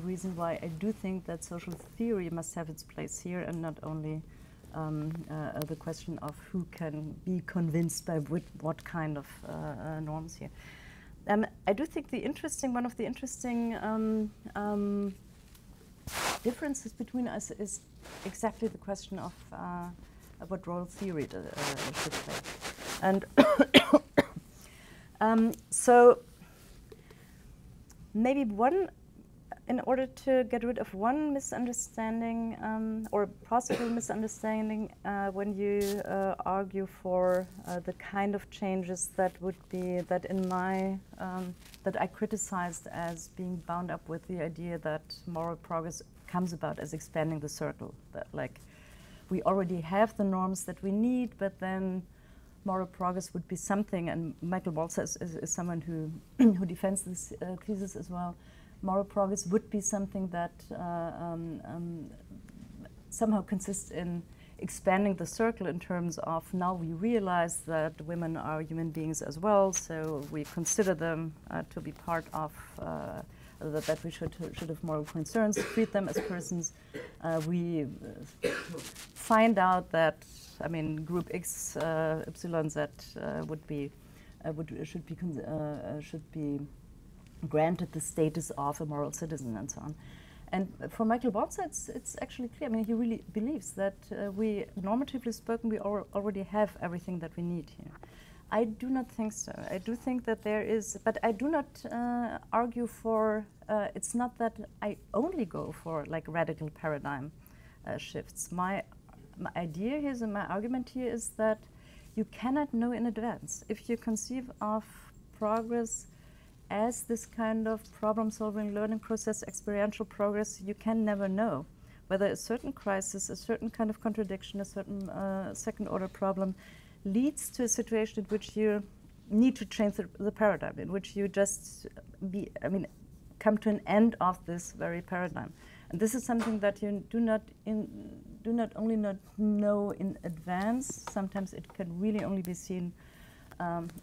[SPEAKER 1] reason why I do think that social theory must have its place here, and not only the question of who can be convinced by what kind of norms here. I do think one of the interesting differences between us is exactly the question of what role theory should play. And so maybe in order to get rid of one misunderstanding or possible misunderstanding when you argue for the kind of changes that would be, that in my, that I criticized as being bound up with the idea that moral progress comes about as expanding the circle. That like we already have the norms that we need, but then moral progress would be something, and Michael Balzer is someone who defends this thesis as well. Moral progress would be something that somehow consists in expanding the circle in terms of now we realize that women are human beings as well, so we consider them to be part of, that we should have moral concerns, treat them as persons. We find out that, group X, Epsilon Z should be granted the status of a moral citizen and so on. And for Michael Balzer, it's actually clear. He really believes that we, normatively spoken, we already have everything that we need here. I do not think so. I do think that there is, but I do not argue for, it's not that I only go for like radical paradigm shifts. My idea here, and my argument here is that you cannot know in advance. If you conceive of progress as this kind of problem-solving learning process, experiential progress, you can never know whether a certain crisis, a certain kind of contradiction, a certain second-order problem leads to a situation in which you need to change the paradigm, in which you just come to an end of this very paradigm. And this is something that you do not only not know in advance, sometimes it can really only be seen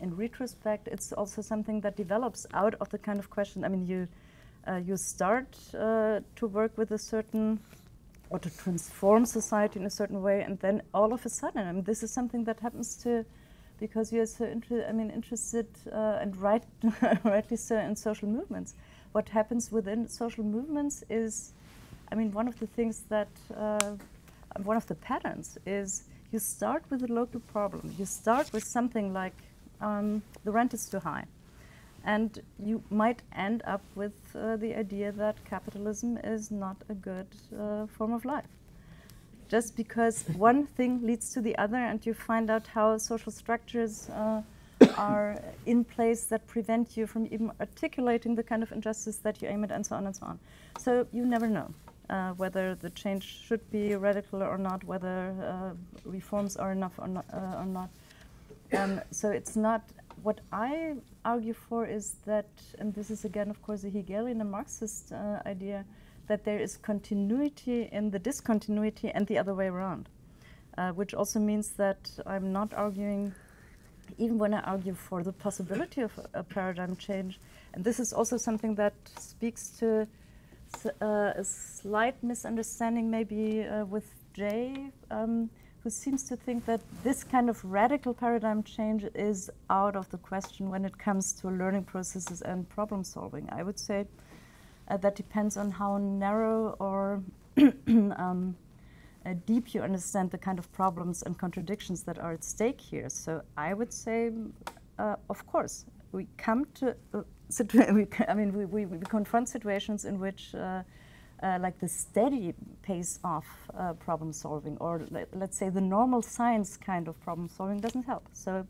[SPEAKER 1] in retrospect. It's also something that develops out of the kind of question. You start to work with a certain, or to transform society in a certain way, and then all of a sudden, this is something that happens because you're so interested and rightly so in social movements. What happens within social movements is, one of the things that, one of the patterns is, you start with a local problem. You start with something like the rent is too high. And you might end up with the idea that capitalism is not a good form of life. Just because one thing leads to the other, and you find out how social structures are in place that prevent you from even articulating the kind of injustice that you aim at, and so on and so on. So you never know. whether the change should be radical or not, whether reforms are enough or not. So it's not, what I argue for is that, and this is again, of course, a Hegelian and Marxist idea, that there is continuity in the discontinuity and the other way around, which also means that I'm not arguing, even when I argue for the possibility of a paradigm change, and this is also something that speaks to a slight misunderstanding maybe with Jay, who seems to think that this kind of radical paradigm change is out of the question when it comes to learning processes and problem solving. I would say that depends on how narrow or deep you understand the kind of problems and contradictions that are at stake here. So I would say, of course, we come to we confront situations in which like the steady pace of problem solving, or let's say the normal science kind of problem solving, doesn't help. So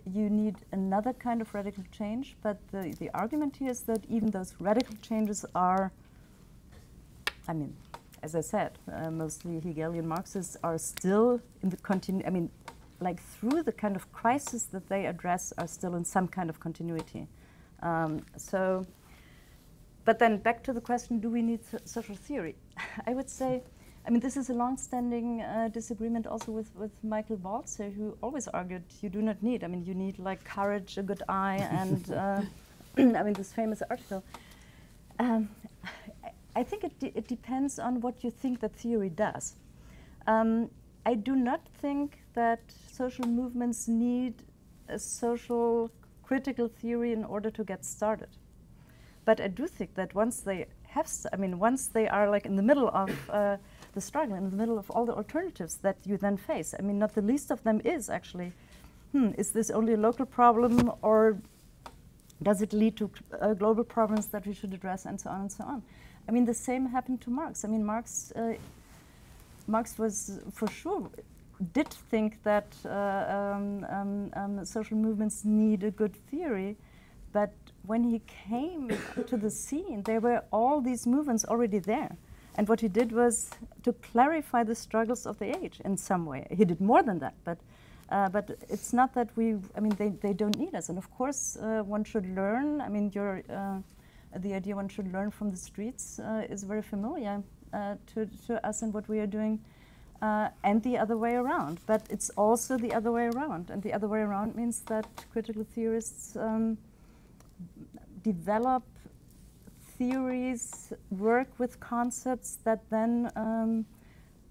[SPEAKER 1] you need another kind of radical change, but the argument here is that even those radical changes are, I mean, as I said, mostly Hegelian Marxists are still in the like through the kind of crisis that they address, are still in some kind of continuity. But then back to the question, do we need social theory? I would say, I mean, this is a long-standing disagreement also with Michael Balzer, who always argued you do not need, I mean, you need like courage, a good eye, and I mean, this famous article. I think it depends on what you think that theory does. I do not think that social movements need a social critical theory in order to get started. But I do think that once they have, once they are like in the middle of the struggle, in the middle of all the alternatives that you then face, I mean, not the least of them is actually, is this only a local problem, or does it lead to global problems that we should address, and so on and so on. I mean, the same happened to Marx. I mean, Marx was, for sure, did think that social movements need a good theory, but when he came to the scene, there were all these movements already there. And what he did was to clarify the struggles of the age in some way. He did more than that, but it's not that they don't need us. And of course, one should learn. I mean, the idea one should learn from the streets is very familiar to us and what we are doing, and the other way around. But it's also the other way around. And the other way around means that critical theorists develop theories, work with concepts that then,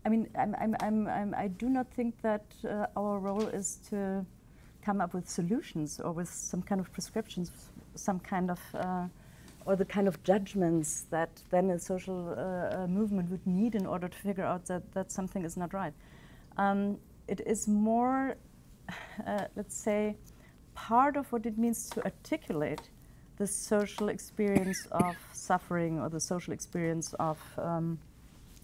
[SPEAKER 1] I do not think that our role is to come up with solutions or with some kind of prescriptions, some kind of, or the kind of judgments that then a social movement would need in order to figure out that something is not right. It is more, let's say, part of what it means to articulate the social experience of suffering, or the social experience of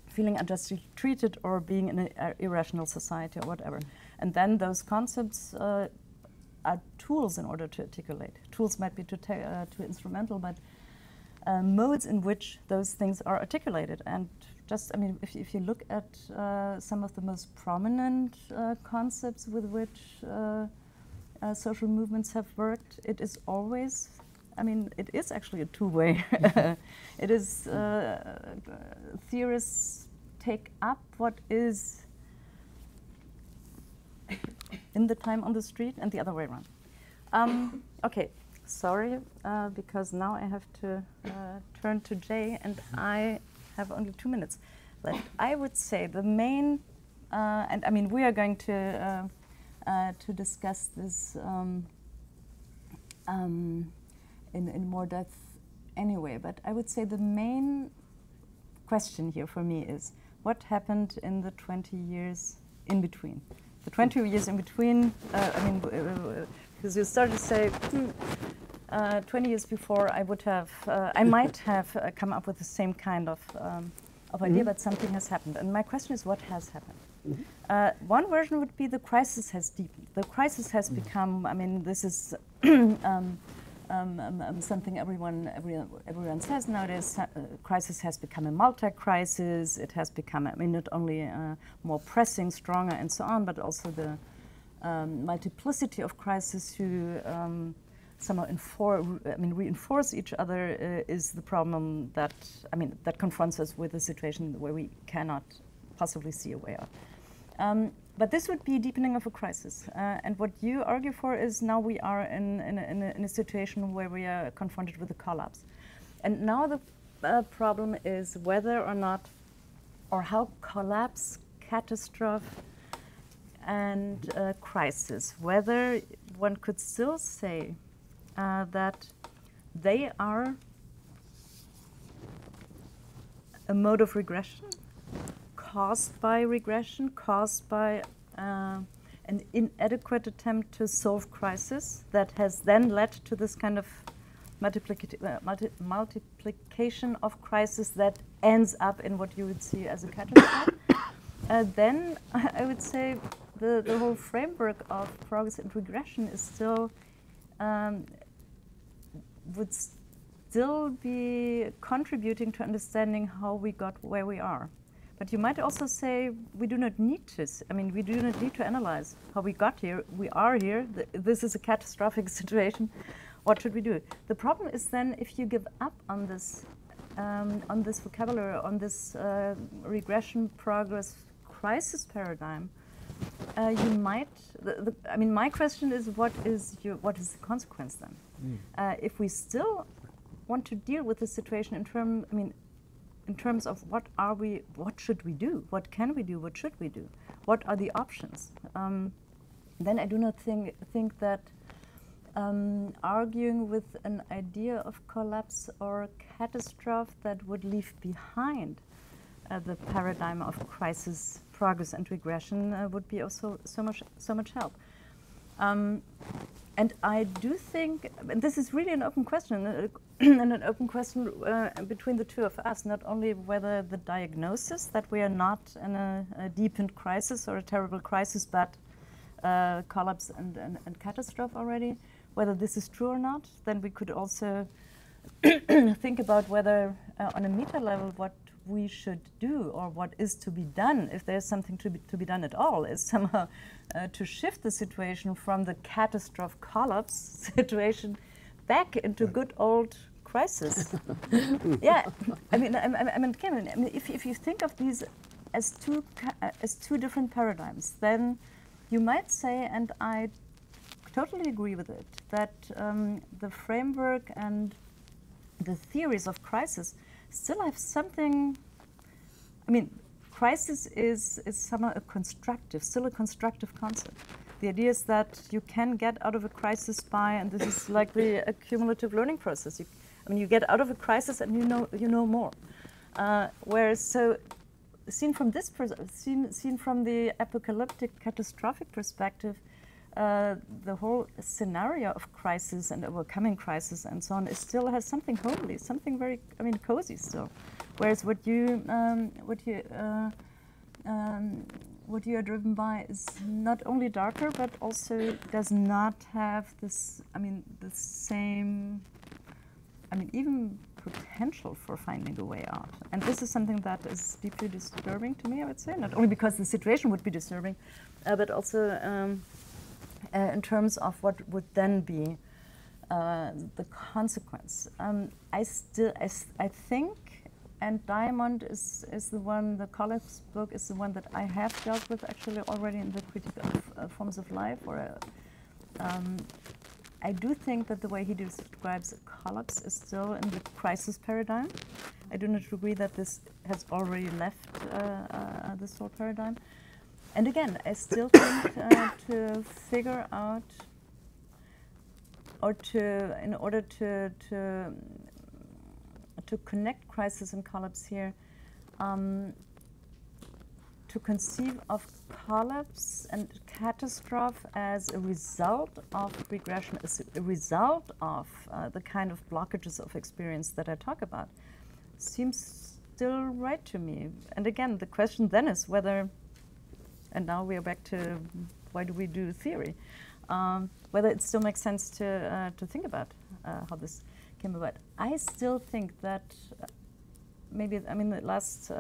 [SPEAKER 1] feeling unjustly treated, or being in an irrational society, or whatever. And then those concepts are tools in order to articulate. Tools might be too instrumental, but modes in which those things are articulated. And just, I mean, if you look at some of the most prominent concepts with which social movements have worked, it is always, I mean, it is actually a two-way. It is, theorists take up what is in the time on the street, and the other way around. Okay, sorry, because now I have to turn to Jay, and I have only 2 minutes left. I would say the main, and I mean, we are going to discuss this in more depth anyway, but I would say the main question here for me is, what happened in the 20 years in between? The 20 years in between, because you started to say, 20 years before I would have, I might have come up with the same kind of idea, but something has happened. And my question is, what has happened? One version would be the crisis has deepened. The crisis has become, I mean, this is something everyone says nowadays. Crisis has become a multi-crisis. It has become, I mean, not only more pressing, stronger, and so on, but also the multiplicity of crises who somehow reinforce each other is the problem that, I mean, that confronts us with a situation where we cannot possibly see a way out. But this would be deepening of a crisis. And what you argue for is now we are in a situation where we are confronted with a collapse. And now the problem is whether or not, or how collapse, catastrophe, and crisis, whether one could still say that they are a mode of regression, caused by regression, caused by an inadequate attempt to solve crisis that has then led to this kind of multiplication of crisis that ends up in what you would see as a catastrophe. Then I would say the whole framework of progress and regression is still would still be contributing to understanding how we got where we are. But you might also say we do not need to. We do not need to analyze how we got here. We are here. This is a catastrophic situation. What should we do? The problem is then if you give up on this vocabulary, on this regression, progress, crisis paradigm, you might. My question is, what is the consequence then? If we still want to deal with the situation in terms of what should we do? What can we do? What should we do? What are the options? Then I do not think that arguing with an idea of collapse or catastrophe that would leave behind the paradigm of crisis, progress, and regression would be also so much help. And I do think, and this is really an open question, and an open question between the two of us, not only whether the diagnosis that we are not in a deepened crisis or a terrible crisis, but collapse and catastrophe already, whether this is true or not. Then we could also think about whether, on a meta level, what we should do or what is to be done, if there's something to be done at all, is somehow to shift the situation from the catastrophe collapse situation back into good old crisis. Yeah, if you think of these as two different paradigms, then you might say, and I totally agree with it, that the framework and the theories of crisis still have something. Crisis is somehow still a constructive concept. The idea is that you can get out of a crisis by, and this is like the accumulative learning process. You get out of a crisis and you know more. Whereas, so seen from the apocalyptic, catastrophic perspective, the whole scenario of crisis and overcoming crisis and so on still has something homely, something very, cozy still. Whereas what you are driven by is not only darker, but also does not have this, the same, even potential for finding a way out. And this is something that is deeply disturbing to me, I would say, not only because the situation would be disturbing, but also in terms of what would then be the consequence. I think, and Diamond is the one, the Collins book is the one that I have dealt with actually already in the critique of forms of life. I do think that the way he describes a collapse is still in the crisis paradigm. I do not agree that this has already left this whole paradigm. And again, I still think to figure out, or in order to connect crisis and collapse here, to conceive of collapse and catastrophe as a result of regression, as a result of the kind of blockages of experience that I talk about, seems still right to me. And again, the question then is whether, and now we are back to why do we do theory, whether it still makes sense to think about how this came about. I still think that maybe, I mean, the last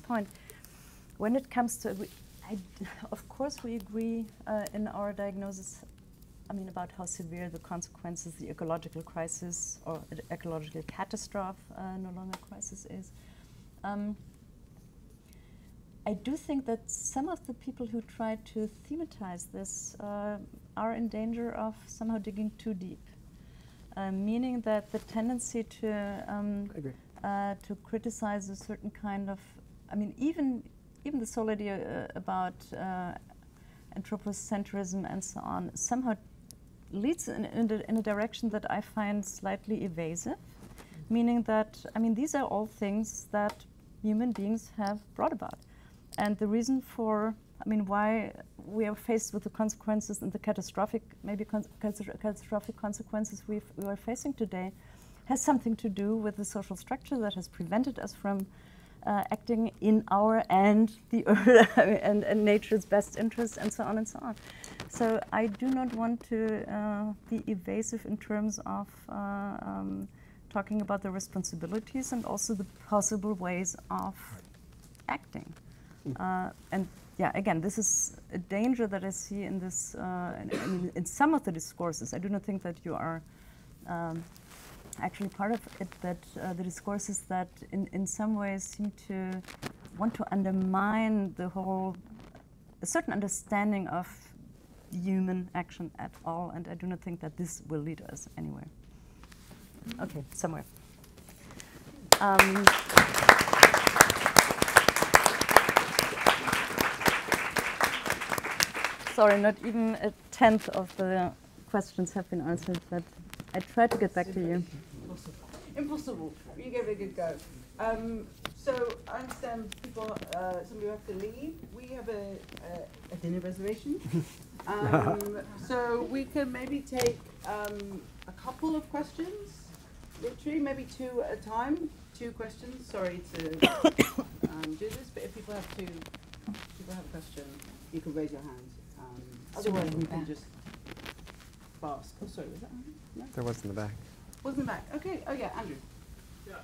[SPEAKER 1] point, when it comes to, of course we agree in our diagnosis, I mean, about how severe the consequences, the ecological crisis or the ecological catastrophe, no longer crisis is. I do think that some of the people who try to thematize this are in danger of somehow digging too deep, meaning that the tendency to criticize a certain kind of, I mean, even the whole idea about anthropocentrism and so on somehow leads in a direction that I find slightly evasive, meaning that, I mean, these are all things that human beings have brought about. And the reason for, I mean, why we are faced with the consequences and the catastrophic, maybe catastrophic consequences we are facing today has something to do with the social structure that has prevented us from acting in our and the earth and nature's best interest and so on and so on. So I do not want to be evasive in terms of talking about the responsibilities and also the possible ways of acting. And yeah, again, this is a danger that I see in this, in some of the discourses. I do not think that you are actually part of it, that the discourses that in some ways seem to want to undermine the whole, a certain understanding of human action at all, and I do not think that this will lead us anywhere. Okay, somewhere. Sorry, not even a tenth of the questions have been answered, but I tried to get back to you.
[SPEAKER 2] Impossible. You gave it a good go. So I understand people, some people have to leave. We have a dinner reservation. So we can maybe take a couple of questions, literally, maybe two at a time. 2 questions. Sorry to do this, but if people have a question, you can raise your hand. Otherwise, we can just fast. Oh, sorry, was that Andrew? No?
[SPEAKER 3] There was in the back.
[SPEAKER 2] Was in the back. Okay. Oh, yeah, Andrew.
[SPEAKER 6] Yeah.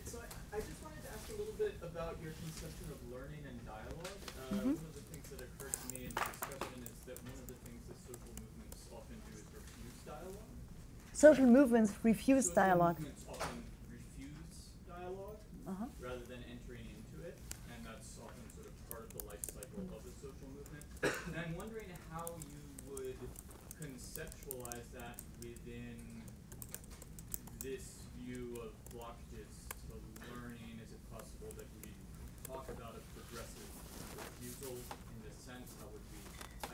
[SPEAKER 6] So I just wanted to ask a little bit about your conception of learning and dialogue. One of the things that occurred to me in the discussion is that one of the things that social movements often do is refuse dialogue.
[SPEAKER 1] Social movements refuse dialogue.
[SPEAKER 6] Movements often refuse dialogue rather than entering into it, and that's often sort of part of the life cycle of the social movement. And I'm wondering how you would conceptualize that within this view of blockages to learning. Is it possible that we talk about a progressive refusal in this sense? How would we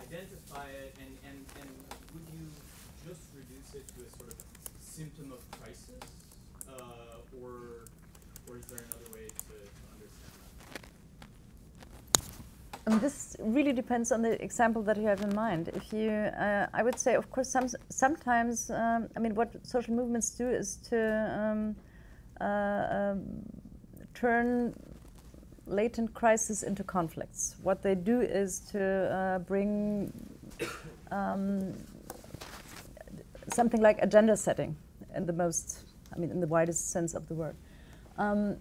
[SPEAKER 6] identify it? And would you just reduce it to a sort of symptom of crisis? Or is there another way to understand that?
[SPEAKER 1] This really depends on the example that you have in mind. If you, I would say, of course, sometimes, I mean, what social movements do is to turn latent crises into conflicts. What they do is to bring something like agenda setting in the most, I mean, in the widest sense of the word. And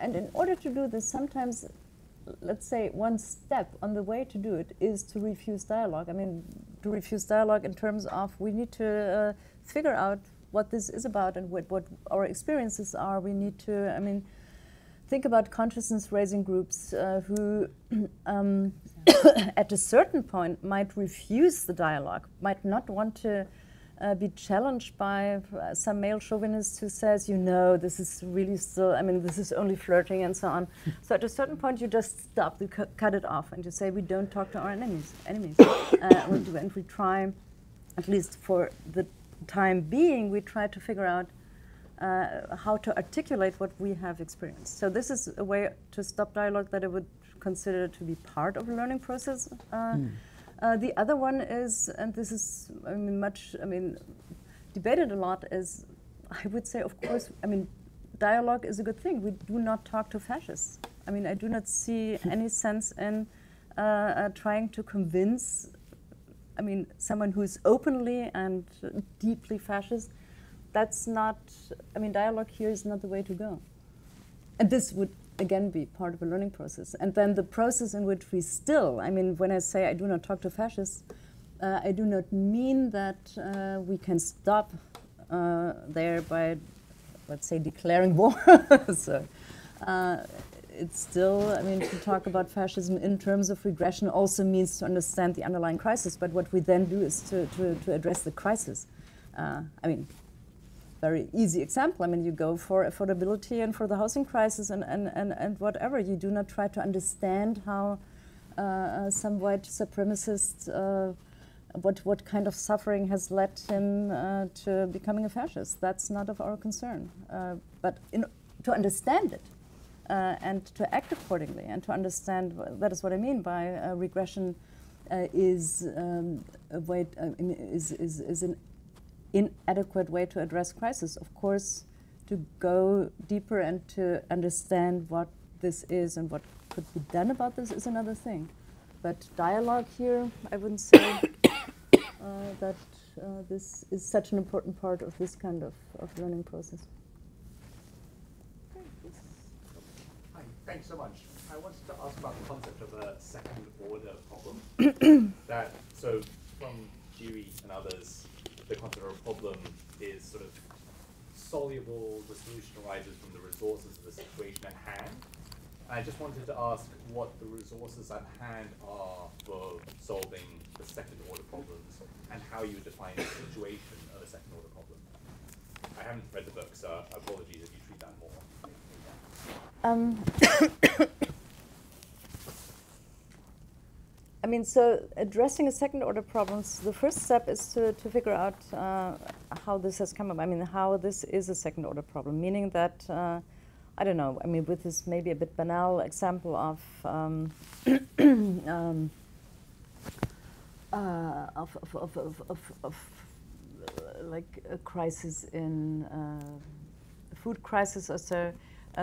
[SPEAKER 1] in order to do this, sometimes, let's say, one step on the way to do it is to refuse dialogue. I mean, to refuse dialogue in terms of we need to figure out what this is about and what our experiences are. We need to, I mean, think about consciousness-raising groups who, at a certain point, might refuse the dialogue, might not want to be challenged by some male chauvinist who says, you know, this is really still, I mean, this is only flirting and so on. So at a certain point, you just stop, you cut it off, and you say, we don't talk to our enemies. And we try, at least for the time being, we try to figure out how to articulate what we have experienced. So this is a way to stop dialogue that I would consider to be part of the learning process. The other one is, and this is, I mean, debated a lot, is, I would say, of course, I mean, dialogue is a good thing. We do not talk to fascists. I mean, I do not see any sense in trying to convince I mean, someone who's openly and deeply fascist, that's not, I mean, dialogue here is not the way to go. And this would, again, be part of a learning process. And then the process in which we still, I mean, when I say I do not talk to fascists, I do not mean that we can stop there by, let's say, declaring war. So it's still, I mean, to talk about fascism in terms of regression also means to understand the underlying crisis. But what we then do is to address the crisis. I mean, very easy example. I mean, you go for affordability and for the housing crisis and whatever. You do not try to understand how some white supremacist, what kind of suffering has led him to becoming a fascist. That's not of our concern. But to understand it and to act accordingly and to understand, that is what I mean by regression is a way, is an inadequate way to address crisis. Of course, to go deeper and to understand what this is and what could be done about this is another thing. But dialogue here, I wouldn't say that this is such an important part of this kind of learning process.
[SPEAKER 7] Hi, thanks so much. I wanted to ask about the concept of a second order problem. So from Dewey and others, the concept of a problem is sort of soluble, the solution arises from the resources of the situation at hand. I just wanted to ask what the resources at hand are for solving the second order problems and how you define the situation of a second order problem. I haven't read the book, so apologies if you treat that more.
[SPEAKER 1] I mean, so addressing a second order problems, the first step is to figure out how this has come up. I mean, how this is a second order problem, meaning that, I don't know, I mean, with this maybe a bit banal example of like a crisis in food crisis or so.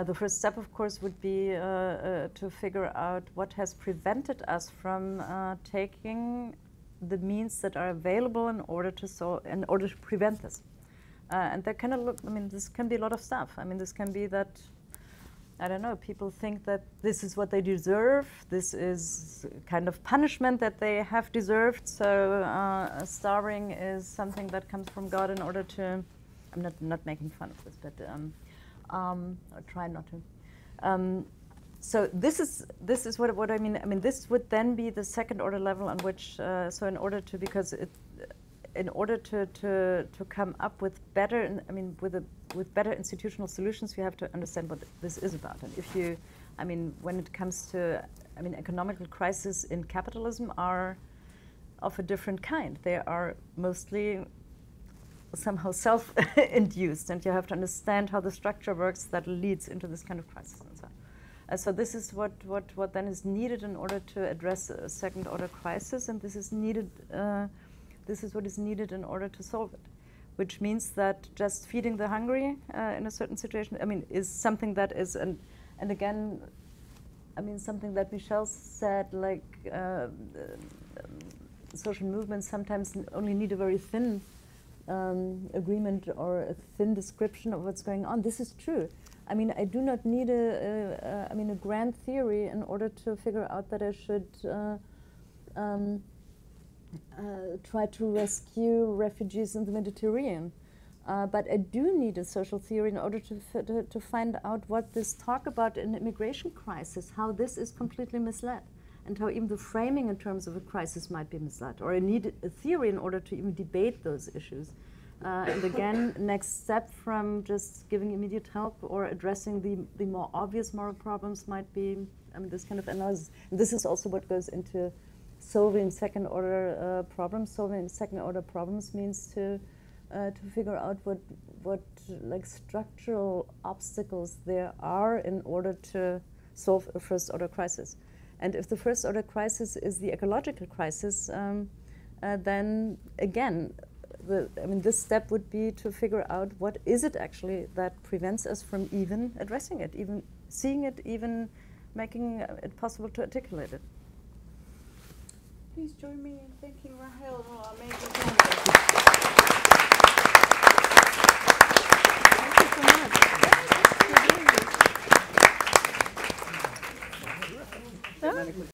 [SPEAKER 1] The first step, of course, would be to figure out what has prevented us from taking the means that are available in order to prevent this. And that kind of look. I mean, this can be a lot of stuff. I mean, this can be that, I don't know, people think that this is what they deserve. This is kind of punishment that they have deserved. So starving is something that comes from God in order to. I'm not making fun of this, but. Or try not to. So this is what I mean. I mean, this would then be the second order level on which. So in order to, because in order to come up with better, I mean, with better institutional solutions, you have to understand what this is about. And if you, I mean, when it comes to, I mean, economical crises in capitalism are of a different kind. They are mostly somehow self-induced, and you have to understand how the structure works that leads into this kind of crisis and so on. So this is what then is needed in order to address a second-order crisis, and this is needed. This is what is needed in order to solve it, which means that just feeding the hungry in a certain situation, I mean, is something that is, and again, I mean, something that Michele said, like social movements sometimes only need a very thin agreement or a thin description of what's going on. This is true. I mean, I do not need a grand theory in order to figure out that I should try to rescue refugees in the Mediterranean. But I do need a social theory in order to find out what this talk about an immigration crisis, how this is completely misled, and how even the framing in terms of a crisis might be misled. Or I need a theory in order to even debate those issues. And again, next step from just giving immediate help or addressing the more obvious moral problems might be, I mean, this kind of analysis. And this is also what goes into solving second-order problems. Solving second-order problems means to figure out what like structural obstacles there are in order to solve a first-order crisis. And if the first-order crisis is the ecological crisis, then again, this step would be to figure out what is it actually that prevents us from even addressing it, even seeing it, even making it possible to articulate it.
[SPEAKER 2] please join me in thanking Rahel and all our amazing panelists.
[SPEAKER 1] Thank you so much.